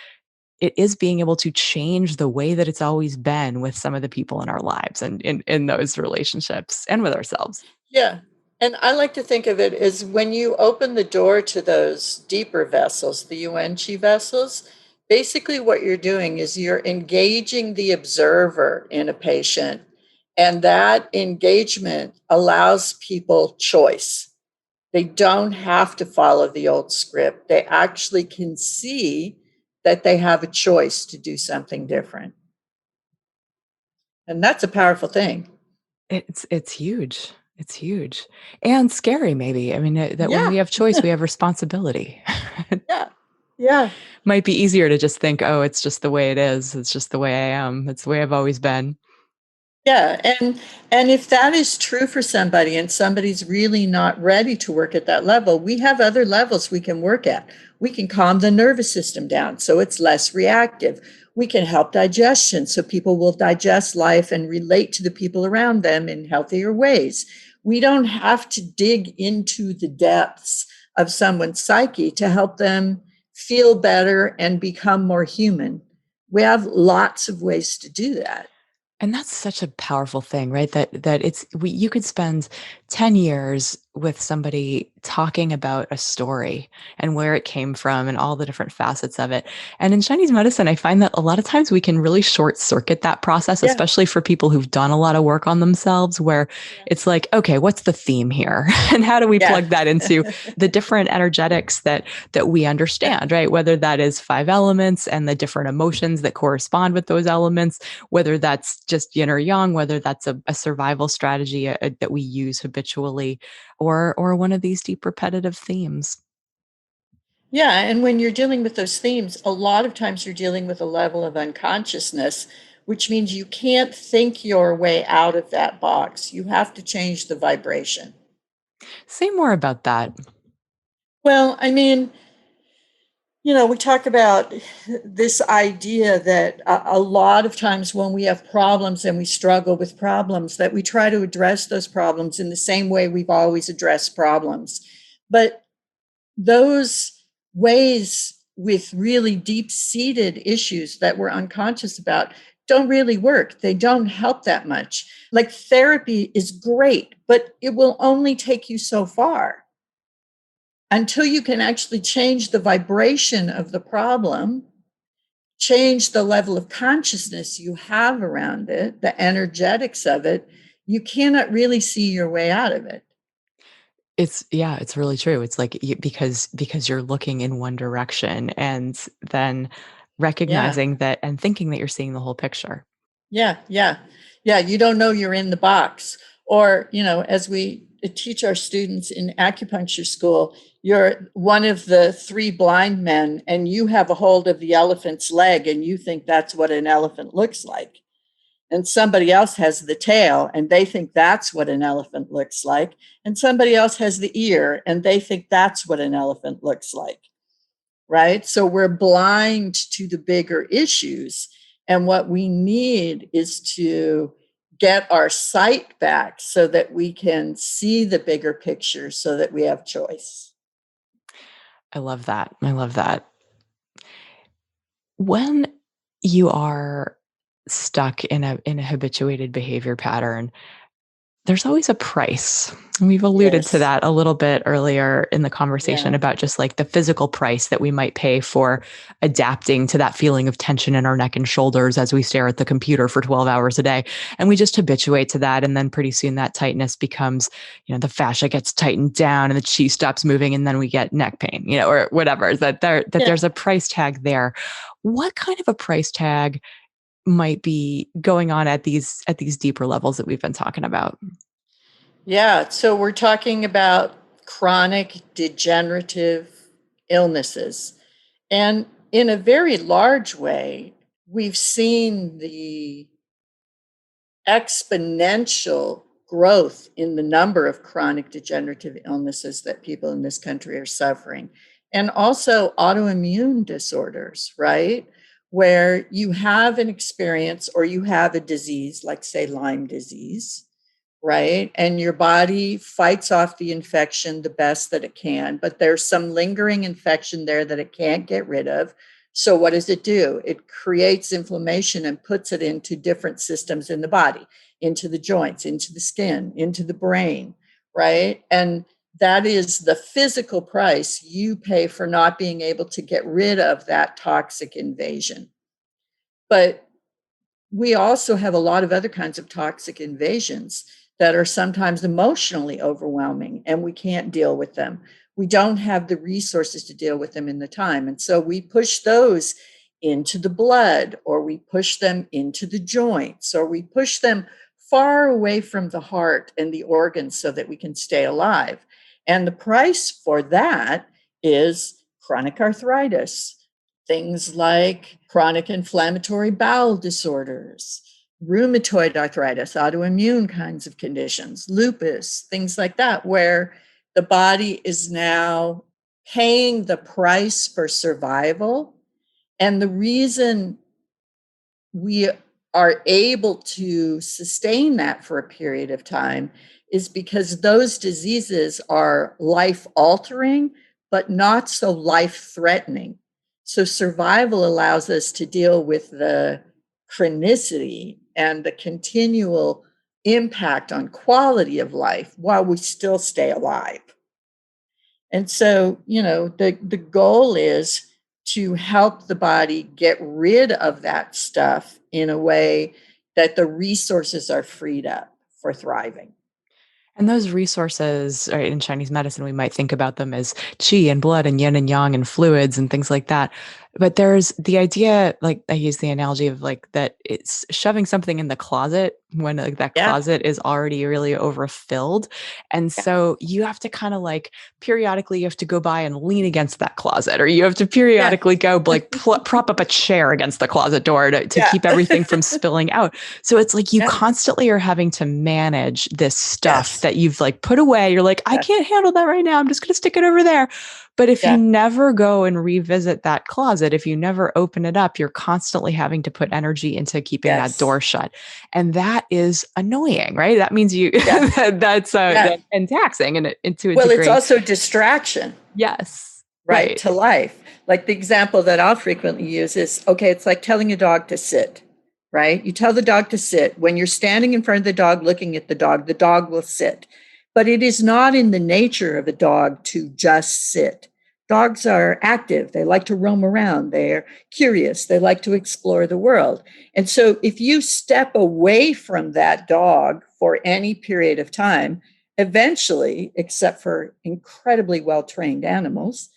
change the way that it's always been with some of the people in our lives, and in those relationships, and with ourselves. Yeah. And I like to think of it as when you open the door to those deeper vessels, the Yuan Chi vessels, basically what you're doing is you're engaging the observer in a patient. And that engagement allows people choice. They don't have to follow the old script. They actually can see that they have a choice to do something different. And that's a powerful thing. It's huge. It's huge and scary maybe. I mean, that when Yeah, we have choice, we have responsibility. It yeah, yeah. might be easier to just think, "Oh, it's just the way it is. It's just the way I am. It's the way I've always been." Yeah, and if that is true for somebody and somebody's really not ready to work at that level, we have other levels we can work at. We can calm the nervous system down so it's less reactive. We can help digestion so people will digest life and relate to the people around them in healthier ways. We don't have to dig into the depths of someone's psyche to help them feel better and become more human. We have lots of ways to do that. And that's such a powerful thing, right? That it's you could spend 10 years with somebody talking about a story and where it came from and all the different facets of it. And in Chinese medicine, I find that a lot of times we can really short circuit that process, Yeah. especially for people who've done a lot of work on themselves, where Yeah. it's like, okay, what's the theme here? And how do we Yeah. plug that into the different energetics that we Yeah. understand, right? Whether that is five elements and the different emotions that correspond with those elements, whether that's just yin or yang, whether that's a survival strategy that we use habitually, or one of these deep repetitive themes. Yeah. And when you're dealing with those themes, a lot of times you're dealing with a level of unconsciousness, which means you can't think your way out of that box. You have to change the vibration. Say more about that. Well, I mean, we talk about this idea that a lot of times when we have problems and we struggle with problems, that we try to address those problems in the same way we've always addressed problems. But those ways with really deep seated issues that we're unconscious about don't really work. They don't help that much. Like therapy is great, but it will only take you so far until you can actually change the vibration of the problem, change the level of consciousness you have around it, the energetics of it. You cannot really see your way out of it. It's yeah, it's really true. It's like because you're looking in one direction and then Yeah. recognizing that and thinking that you're seeing the whole picture. Yeah, yeah, yeah. You don't know you're in the box. Or, as we teach our students in acupuncture school, you're one of the three blind men and you have a hold of the elephant's leg and you think that's what an elephant looks like. And somebody else has the tail and they think that's what an elephant looks like. And somebody else has the ear and they think that's what an elephant looks like. Right? So we're blind to the bigger issues. And what we need is to get our sight back so that we can see the bigger picture so that we have choice. I love that. I love that. When you are stuck in a habituated behavior pattern, there's always a price. And we've alluded to Yes. that a little bit earlier in the conversation Yeah. about just like the physical price that we might pay for adapting to that feeling of tension in our neck and shoulders as we stare at the computer for 12 hours a day. And we just habituate to that. And then pretty soon that tightness becomes, the fascia gets tightened down and the chi stops moving. And then we get neck pain, or whatever, that Yeah. there's a price tag there. What kind of a price tag might be going on at these deeper levels that we've been talking about? Yeah. So we're talking about chronic degenerative illnesses. And in a very large way, we've seen the exponential growth in the number of chronic degenerative illnesses that people in this country are suffering, and also autoimmune disorders, right? Where you have an experience or you have a disease, like, say, Lyme disease, right? And your body fights off the infection the best that it can, but there's some lingering infection there that it can't get rid of. So, what does it do? It creates inflammation and puts it into different systems in the body, into the joints, into the skin, into the brain, right? And that is the physical price you pay for not being able to get rid of that toxic invasion. But we also have a lot of other kinds of toxic invasions that are sometimes emotionally overwhelming, and we can't deal with them. We don't have the resources to deal with them in the time. And so we push those into the blood, or we push them into the joints, or we push them far away from the heart and the organs so that we can stay alive. And the price for that is chronic arthritis, things like chronic inflammatory bowel disorders, rheumatoid arthritis, autoimmune kinds of conditions, lupus, things like that, where the body is now paying the price for survival. And the reason we are able to sustain that for a period of time is because those diseases are life altering, but not so life threatening. So survival allows us to deal with the chronicity and the continual impact on quality of life while we still stay alive. And so, the goal is to help the body get rid of that stuff in a way that the resources are freed up for thriving. And those resources, right, in Chinese medicine, we might think about them as qi and blood and yin and yang and fluids and things like that. But there's the idea, like I use the analogy of like that it's shoving something in the closet when like that Yeah, closet is already really overfilled. And yeah, so you have to kind of like periodically you have to go by and lean against that closet, or you have to yeah, periodically go like prop up a chair against the closet door to yeah, keep everything from spilling out. So it's like you yeah, constantly are having to manage this stuff yes, that you've like put away. You're like, I yeah, can't handle that right now. I'm just going to stick it over there. But if you yeah, never go and revisit that closet, if you never open it up, you're constantly having to put energy into keeping that yes, door shut. And that is annoying, right? That means you yeah, yeah. and taxing and to a Well, it's degree. also distraction, Yes. right, Right. to life. Like the example that I'll frequently use is, okay, it's like telling a dog to sit, right? You tell the dog to sit. When you're standing in front of the dog, looking at the dog will sit. But it is not in the nature of a dog to just sit. Dogs are active. They like to roam around. They're curious. They like to explore the world. And so if you step away from that dog for any period of time, eventually, except for incredibly well trained animals,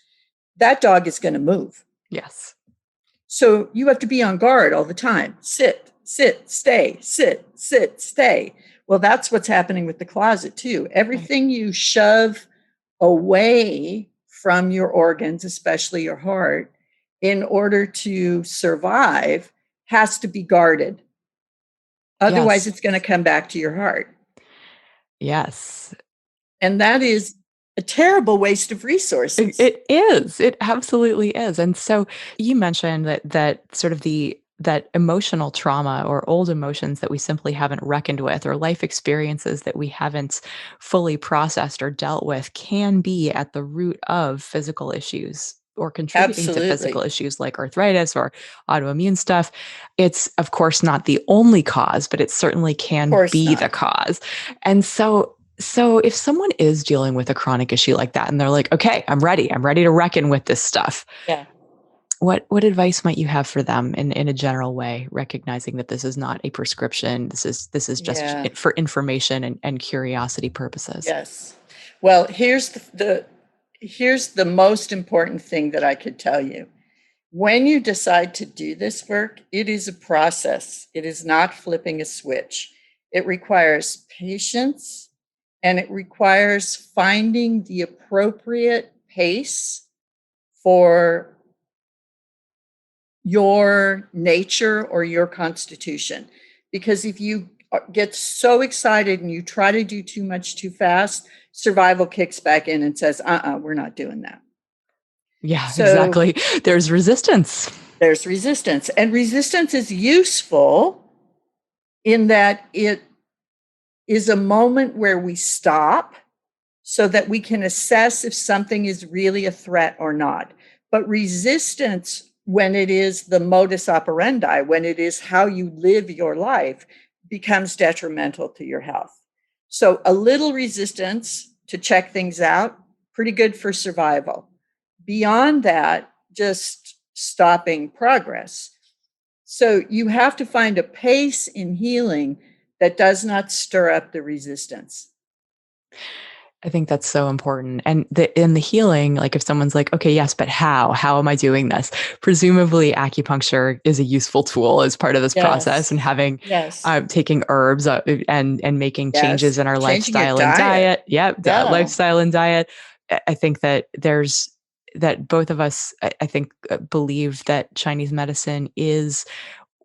that dog is going to move. Yes. So you have to be on guard all the time. Sit, stay, sit, stay. Well, that's what's happening with the closet too. Right. Everything you shove away from your organs, especially your heart, in order to survive, has to be guarded. Otherwise, Yes. it's going to come back to your heart. Yes. And that is a terrible waste of resources. It is. It absolutely is. And so you mentioned that sort of that emotional trauma or old emotions that we simply haven't reckoned with, or life experiences that we haven't fully processed or dealt with, can be at the root of physical issues or contributing to physical Absolutely. issues like arthritis or autoimmune stuff. It's of course not the only cause, but it certainly Of can course be the not. cause. And so if someone is dealing with a chronic issue like that and they're like, okay, I'm ready. I'm ready to reckon with this stuff. Yeah. What advice might you have for them in a general way, recognizing that this is not a prescription? This is just Yeah. for information and curiosity purposes. Yes. Well, here's the most important thing that I could tell you. When you decide to do this work, it is a process. It is not flipping a switch. It requires patience, and it requires finding the appropriate pace for your nature or your constitution. Because if you get so excited and you try to do too much too fast, survival kicks back in and says, we're not doing that. Yeah, So exactly. There's resistance. there's resistance. And resistance is useful in that it is a moment where we stop so that we can assess if something is really a threat or not. But resistance, when it is the modus operandi, when it is how you live your life, becomes detrimental to your health. So a little resistance to check things out, pretty good for survival. Beyond that, just stopping progress. So you have to find a pace in healing that does not stir up the resistance. I think that's so important. And in the healing, like if someone's like, okay, yes, but how? How am I doing this? Presumably acupuncture is a useful tool as part of this process, and Yes. having Yes. taking herbs and making changes Yes. in our Changing your lifestyle and diet. diet. Yep, Yeah. lifestyle and diet. I think that that both of us, I think, believe that Chinese medicine is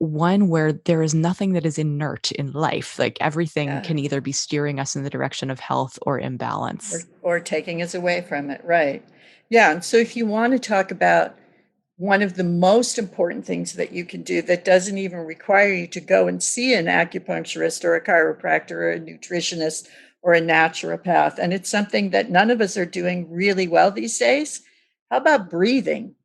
one where there is nothing that is inert in life. Like everything Yeah. can either be steering us in the direction of health or imbalance. Or taking us away from it. Right. Yeah. And so if you want to talk about one of the most important things that you can do that doesn't even require you to go and see an acupuncturist or a chiropractor or a nutritionist or a naturopath, and it's something that none of us are doing really well these days. How about breathing?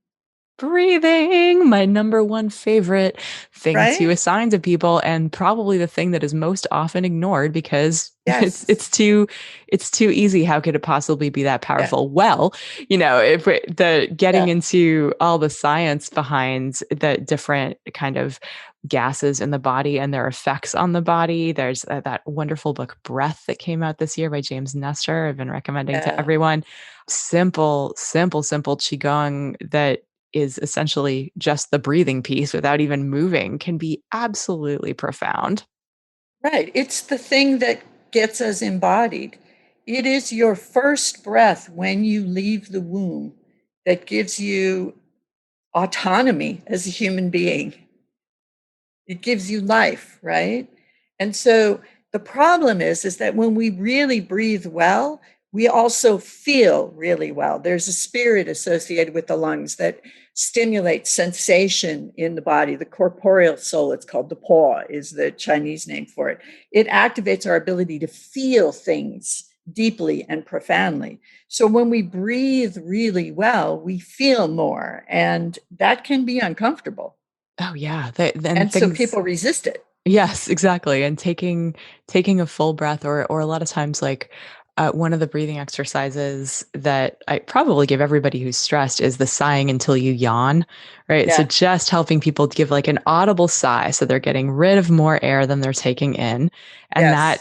Breathing, my number one favorite thing to Right? assign to people, and probably the thing that is most often ignored because it's Yes. it's too it's too easy. How could it possibly be that Yeah. powerful? Well, if the getting Yeah. into all the science behind the different kind of gases in the body and their effects on the body. There's that wonderful book Breath that came out this year by James Nestor. I've been recommending to Yeah. everyone. Simple qigong that is essentially just the breathing piece without even moving can be absolutely profound. Right. It's the thing that gets us embodied. It is your first breath when you leave the womb that gives you autonomy as a human being. It gives you life, right? And so the problem is that when we really breathe well, we also feel really well. There's a spirit associated with the lungs that stimulates sensation in the body. The corporeal soul, it's called the paw, is the Chinese name for it. It activates our ability to feel things deeply and profoundly. So when we breathe really well, we feel more, and that can be uncomfortable. Oh yeah, then And so things. people resist it. Yes, exactly, and taking a full breath, or a lot of times, like, one of the breathing exercises that I probably give everybody who's stressed is the sighing until you yawn, right? So Yeah. just helping people to give, like, an audible sigh, so they're getting rid of more air than they're taking in, and Yes.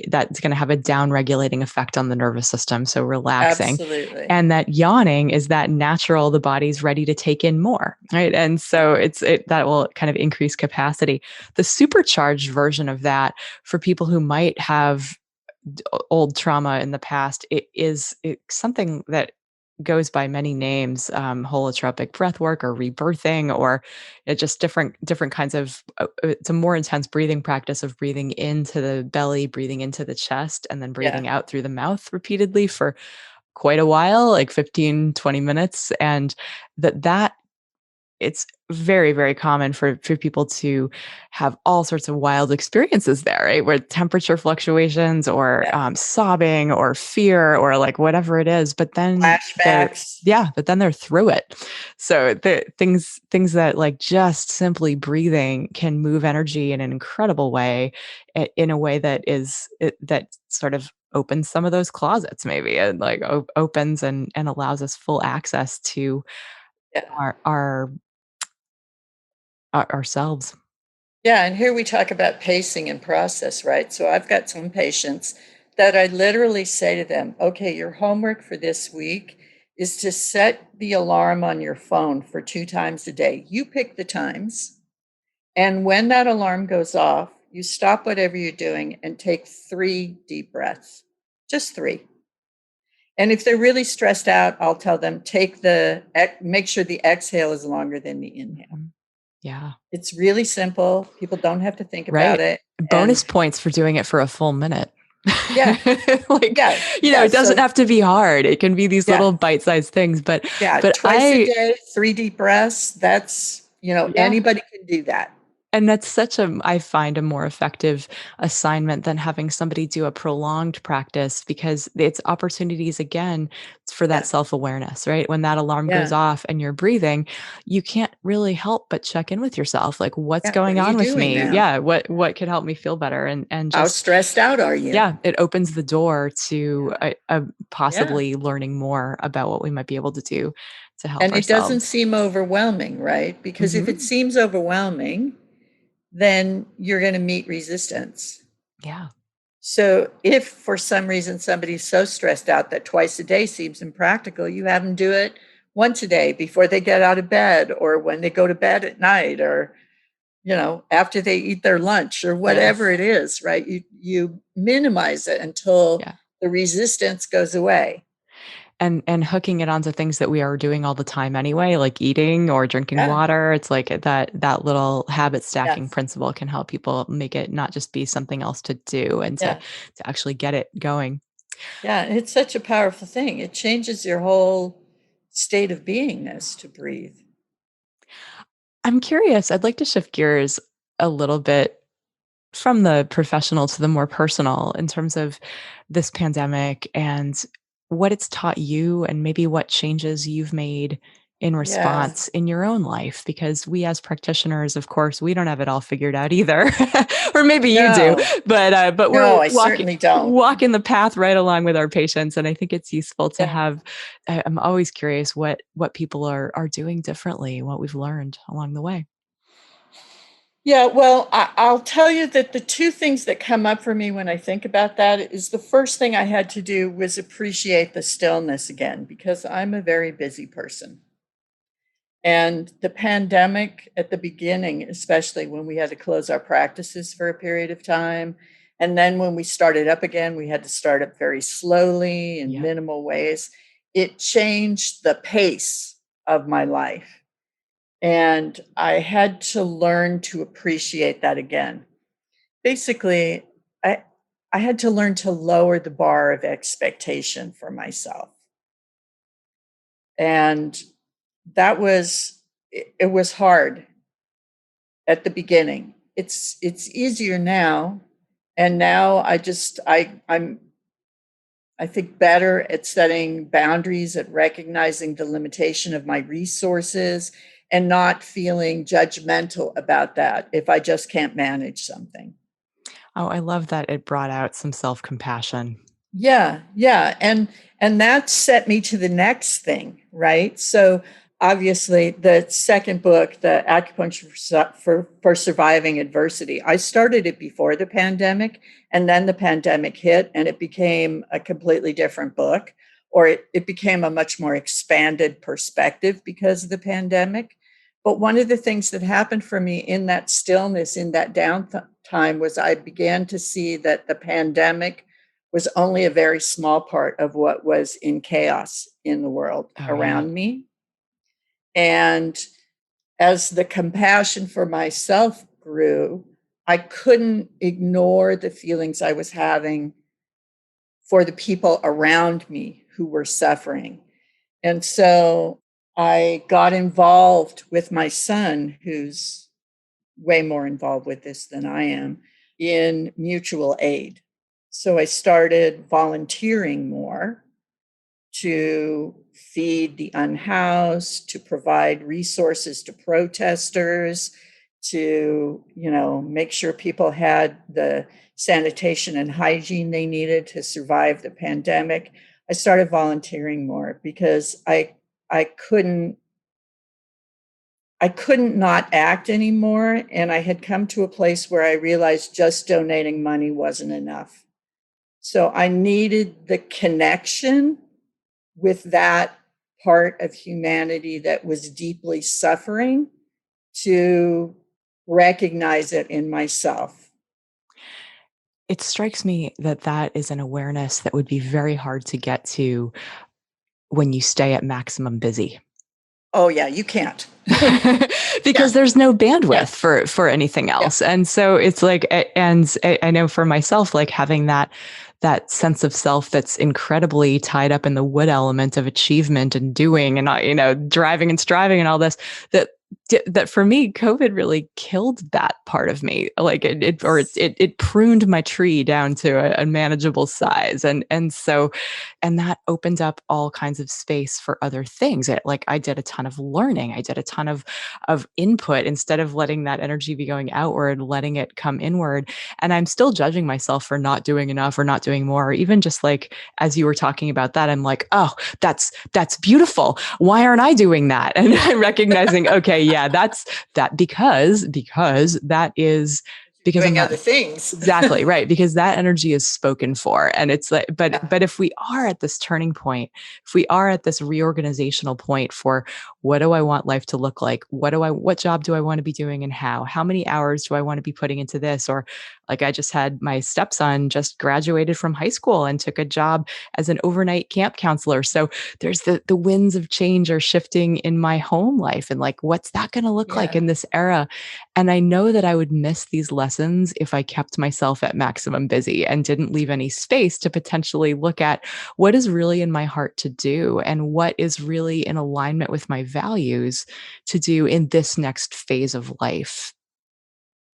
that's gonna have a down-regulating effect on the nervous system, so relaxing, Absolutely. and that yawning is that natural, the body's ready to take in more, right? And so that will kind of increase capacity. The supercharged version of that for people who might have old trauma in the past, it's something that goes by many names, holotropic breath work or rebirthing, or just different kinds of it's a more intense breathing practice of breathing into the belly, breathing into the chest, and then Yeah. breathing out through the mouth repeatedly for quite a while, like 15-20 minutes. And that it's very, very common for people to have all sorts of wild experiences there, right? Where temperature fluctuations, or Yeah. sobbing, or fear, or like whatever it is, but then Flashbacks. they're through it. So the things that, like, just simply breathing can move energy in an incredible way, in a way that sort of opens some of those closets, maybe, and like opens and allows us full access to Yeah. our our ourselves. Yeah. And here we talk about pacing and process, right? So I've got some patients that I literally say to them, okay, your homework for this week is to set the alarm on your phone for 2 times a day. You pick the times. And when that alarm goes off, you stop whatever you're doing and take 3 deep breaths, just 3. And if they're really stressed out, I'll tell them make sure the exhale is longer than the inhale. Mhm. Yeah. It's really simple. People don't have to think about Right. it. And Bonus points for doing it for a full minute. yeah, Like, yeah, yeah. it doesn't So have to be hard. It can be these yeah, little bite-sized things, but yeah, but twice a I day, 3 deep breaths. That's, yeah. anybody can do that. And that's I find a more effective assignment than having somebody do a prolonged practice because it's opportunities again for that Yeah. self-awareness, right? When that alarm goes Yeah. off and you're breathing, you can't really help but check in with yourself. Like, what's Yeah. What going are you on with doing me? now? Yeah. What could help me feel better? And How just, stressed out are you? yeah, it opens the door to Yeah. Yeah. possibly learning more about what we might be able to do to help And it doesn't ourselves. seem overwhelming, right? Because if it Hmm. seems overwhelming, then you're going to meet resistance. Yeah. So if for some reason somebody's so stressed out that twice a day seems impractical, you have them do it once a day before they get out of bed or when they go to bed at night or after they eat their lunch or whatever Yes. it is, right? You minimize it until Yeah. the resistance goes away. And hooking it onto things that we are doing all the time anyway, like eating or drinking Yeah. water, it's like that little habit stacking Yes. principle can help people make it not just be something else to do and Yeah. to actually get it going. Yeah. It's such a powerful thing. It changes your whole state of beingness to breathe. I'm curious, I'd like to shift gears a little bit from the professional to the more personal in terms of this pandemic and what it's taught you and maybe what changes you've made in Yeah. response in your own life because we as practitioners of course we don't have it all figured out either or maybe you do No, but we're no, I certainly don't. walking the path right along with our patients and I think it's useful to Yeah. have I'm always curious what people are doing differently what we've learned along the way. Yeah, well, I'll tell you that the two things that come up for me when I think about that is the first thing I had to do was appreciate the stillness again, because I'm a very busy person. And the pandemic at the beginning, especially when we had to close our practices for a period of time, and then when we started up again, we had to start up very slowly in Yep. minimal ways. It changed the pace of my life. And I had to learn to appreciate that again. Basically, I I had to learn to lower the bar of expectation for myself. And that was it was hard at the beginning. It's easier now. And now I think better at setting boundaries, at recognizing the limitation of my resources and not feeling judgmental about that if I just can't manage something. Oh, I love that it brought out some self-compassion. Yeah, yeah, and that set me to the next thing, right? So obviously, the second book, the Acupuncture for Surviving Adversity, I started it before the pandemic, and then the pandemic hit, and it became a completely different book, or it became a much more expanded perspective because of the pandemic. But one of the things that happened for me in that stillness, in that downtime, was I began to see that the pandemic was only a very small part of what was in chaos in the world Oh yeah. around me. And as the compassion for myself grew, I couldn't ignore the feelings I was having for the people around me who were suffering. And so I got involved with my son, who's way more involved with this than I am, in mutual aid. So I started volunteering more to feed the unhoused, to provide resources to protesters, to, make sure people had the sanitation and hygiene they needed to survive the pandemic. I started volunteering more because I couldn't I couldn't not act anymore. And I had come to a place where I realized just donating money wasn't enough. So I needed the connection with that part of humanity that was deeply suffering to recognize it in myself. It strikes me that that is an awareness that would be very hard to get to when you stay at maximum busy. Oh, yeah, you can't. Yeah, Because there's no bandwidth yeah, for anything yeah, else. And so it's like I know for myself, like having that sense of self that's incredibly tied up in the wood element of achievement and doing and driving and striving and all this, that that for me, COVID really killed that part of me. Like it pruned my tree down to a manageable size. And that opened up all kinds of space for other things. Like I did a ton of learning. I did a ton of input instead of letting that energy be going outward, letting it come inward. And I'm still judging myself for not doing enough or not doing more. Or even just like as you were talking about that, I'm like, oh, that's beautiful. Why aren't I doing that? And I'm recognizing, okay, yeah, that's that because that is because I'm Doing not other things. exactly right, because that energy is spoken for. And it's like, Yeah. but if we are at this turning point, if we are at this reorganizational point for what do I want life to look like? What job do I want to be doing and how many hours do I want to be putting into this? Or like I just had my stepson just graduated from high school and took a job as an overnight camp counselor. So there's the winds of change are shifting in my home life. And like, what's that going to look like Yeah. in this era? And I know that I would miss these lessons if I kept myself at maximum busy and didn't leave any space to potentially look at what is really in my heart to do and what is really in alignment with my values to do in this next phase of life.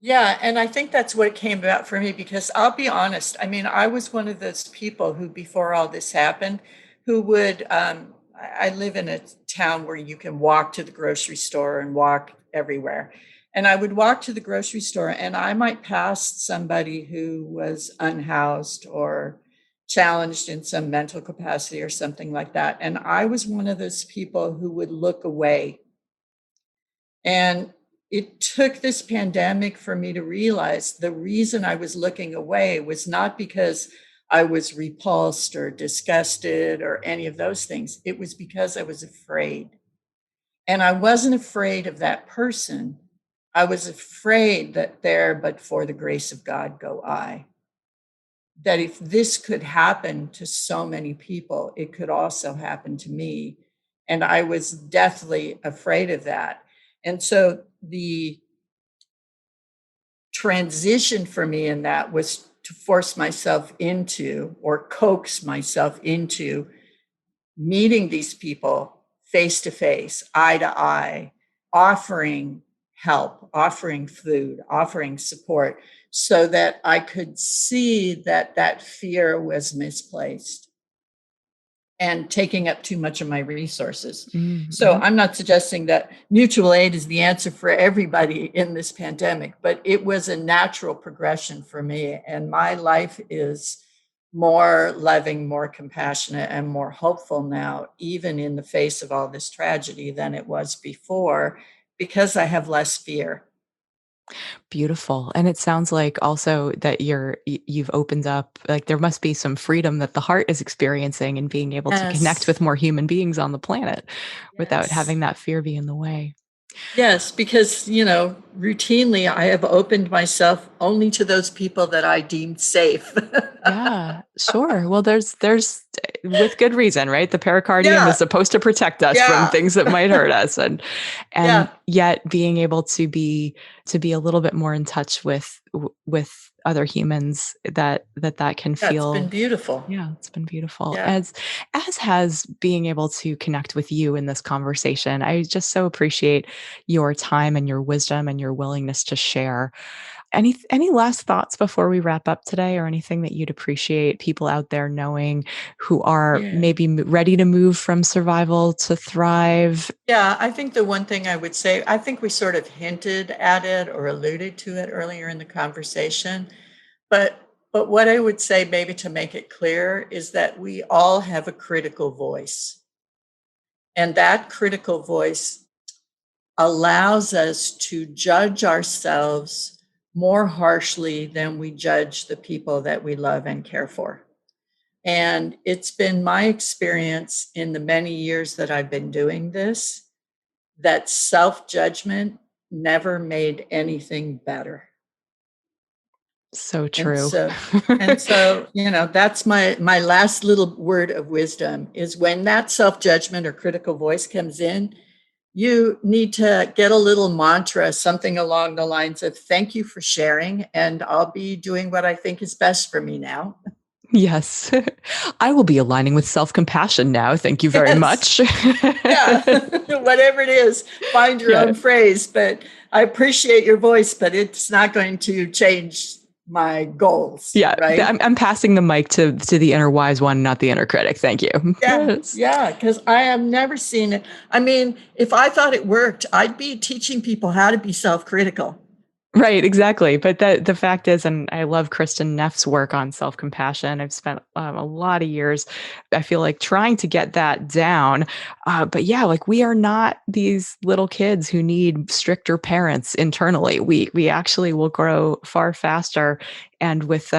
Yeah, and I think that's what came about for me because I'll be honest. I mean, I was one of those people who, before all this happened, who would, I live in a town where you can walk to the grocery store and walk everywhere. And I would walk to the grocery store and I might pass somebody who was unhoused or challenged in some mental capacity or something like that. And I was one of those people who would look away. And it took this pandemic for me to realize the reason I was looking away was not because I was repulsed or disgusted or any of those things. It was because I was afraid. And I wasn't afraid of that person. I was afraid that there, but for the grace of God, go I. That if this could happen to so many people, it could also happen to me. And I was deathly afraid of that. And so the transition for me in that was to force myself into or coax myself into meeting these people face to face, eye to eye, offering help, offering food, offering support, so that I could see that that fear was misplaced and taking up too much of my resources. So Mm-hmm. I'm not suggesting that mutual aid is the answer for everybody in this pandemic, but it was a natural progression for me. And my life is more loving, more compassionate, and more hopeful now, even in the face of all this tragedy than it was before, because I have less fear. Beautiful. And it sounds like also that you've opened up, like there must be some freedom that the heart is experiencing and being able to connect Yes. with more human beings on the planet without Yes. having that fear be in the way. Yes, because, routinely I have opened myself only to those people that I deemed safe. Yeah, sure. Well, there's with good reason, right? The pericardium is Yeah, supposed to protect us from yeah, things that might hurt us, and yeah. yet being able to be a little bit more in touch with other humans that can Yeah, it's been feel. beautiful. Yeah, it's been beautiful. Yeah. As has being able to connect with you in this conversation. I just so appreciate your time and your wisdom and your willingness to share. Any last thoughts before we wrap up today or anything that you'd appreciate people out there knowing who are Yeah. maybe ready to move from survival to thrive? Yeah, I think the one thing I would say, I think we sort of hinted at it or alluded to it earlier in the conversation, but what I would say maybe to make it clear is that we all have a critical voice. And that critical voice allows us to judge ourselves more harshly than we judge the people that we love and care for. And it's been my experience in the many years that I've been doing this that self judgment never made anything better. So And true. so, and so, that's my last little word of wisdom is when that self judgment or critical voice comes in, you need to get a little mantra, something along the lines of, thank you for sharing, and I'll be doing what I think is best for me now. Yes. I will be aligning with self-compassion now. Thank you very much. Yeah. Whatever it is, find your own phrase. But I appreciate your voice, but it's not going to change my goals. Yeah. Right. I'm passing the mic to the inner wise one, not the inner critic. Thank you. Yeah. Yes. Yeah. Because I have never seen it. I mean, if I thought it worked, I'd be teaching people how to be self-critical. Right, exactly. But the fact is, and I love Kristen Neff's work on self-compassion. I've spent a lot of years, I feel like, trying to get that down. But yeah, like we are not these little kids who need stricter parents internally. We actually will grow far faster and with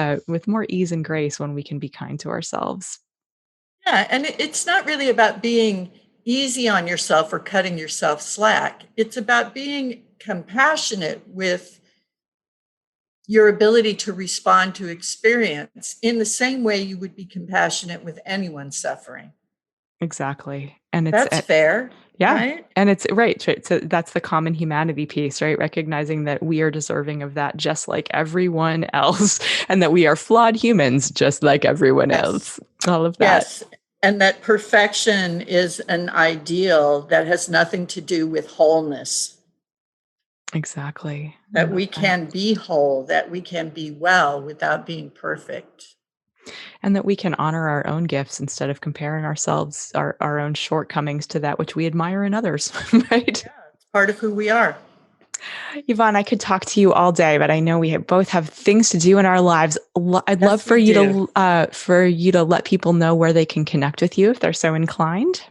more ease and grace when we can be kind to ourselves. Yeah. And it's not really about being easy on yourself or cutting yourself slack. It's about being compassionate with your ability to respond to experience in the same way you would be compassionate with anyone suffering. Exactly. And That's fair, yeah. right? And it's right. So that's the common humanity piece, right? Recognizing that we are deserving of that just like everyone else, and that we are flawed humans just like everyone else. All of that. Yes. And that perfection is an ideal that has nothing to do with wholeness. Exactly. That we can be whole, that we can be well without being perfect. And that we can honor our own gifts instead of comparing ourselves, our own shortcomings to that which we admire in others, right? Yeah, it's part of who we are. Yvonne, I could talk to you all day, but I know we both have things to do in our lives. I'd love for you to let people know where they can connect with you if they're so inclined.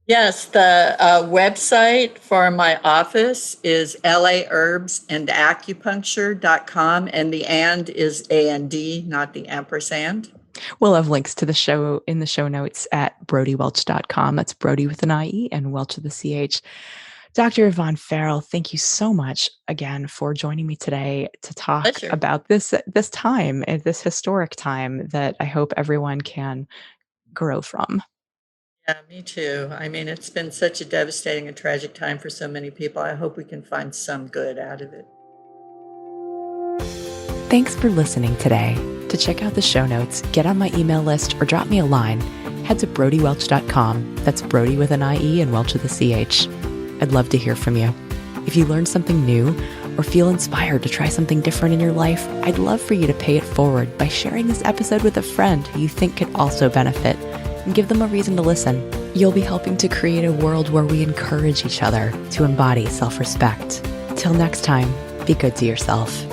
Yes, the website for my office is laherbsandacupuncture.com, and the and is A-N-D, not the ampersand. We'll have links to the show in the show notes at brodywelch.com. That's Brody with an I-E and Welch with a C-H. Dr. Yvonne Farrell, thank you so much again for joining me today to talk about this time, this historic time that I hope everyone can grow from. Yeah, me too. I mean, it's been such a devastating and tragic time for so many people. I hope we can find some good out of it. Thanks for listening today. To check out the show notes, get on my email list, or drop me a line, head to brodywelch.com. That's Brody with an I-E and Welch with a C-H. I'd love to hear from you. If you learned something new or feel inspired to try something different in your life, I'd love for you to pay it forward by sharing this episode with a friend who you think could also benefit, and give them a reason to listen. You'll be helping to create a world where we encourage each other to embody self-respect. Till next time, be good to yourself.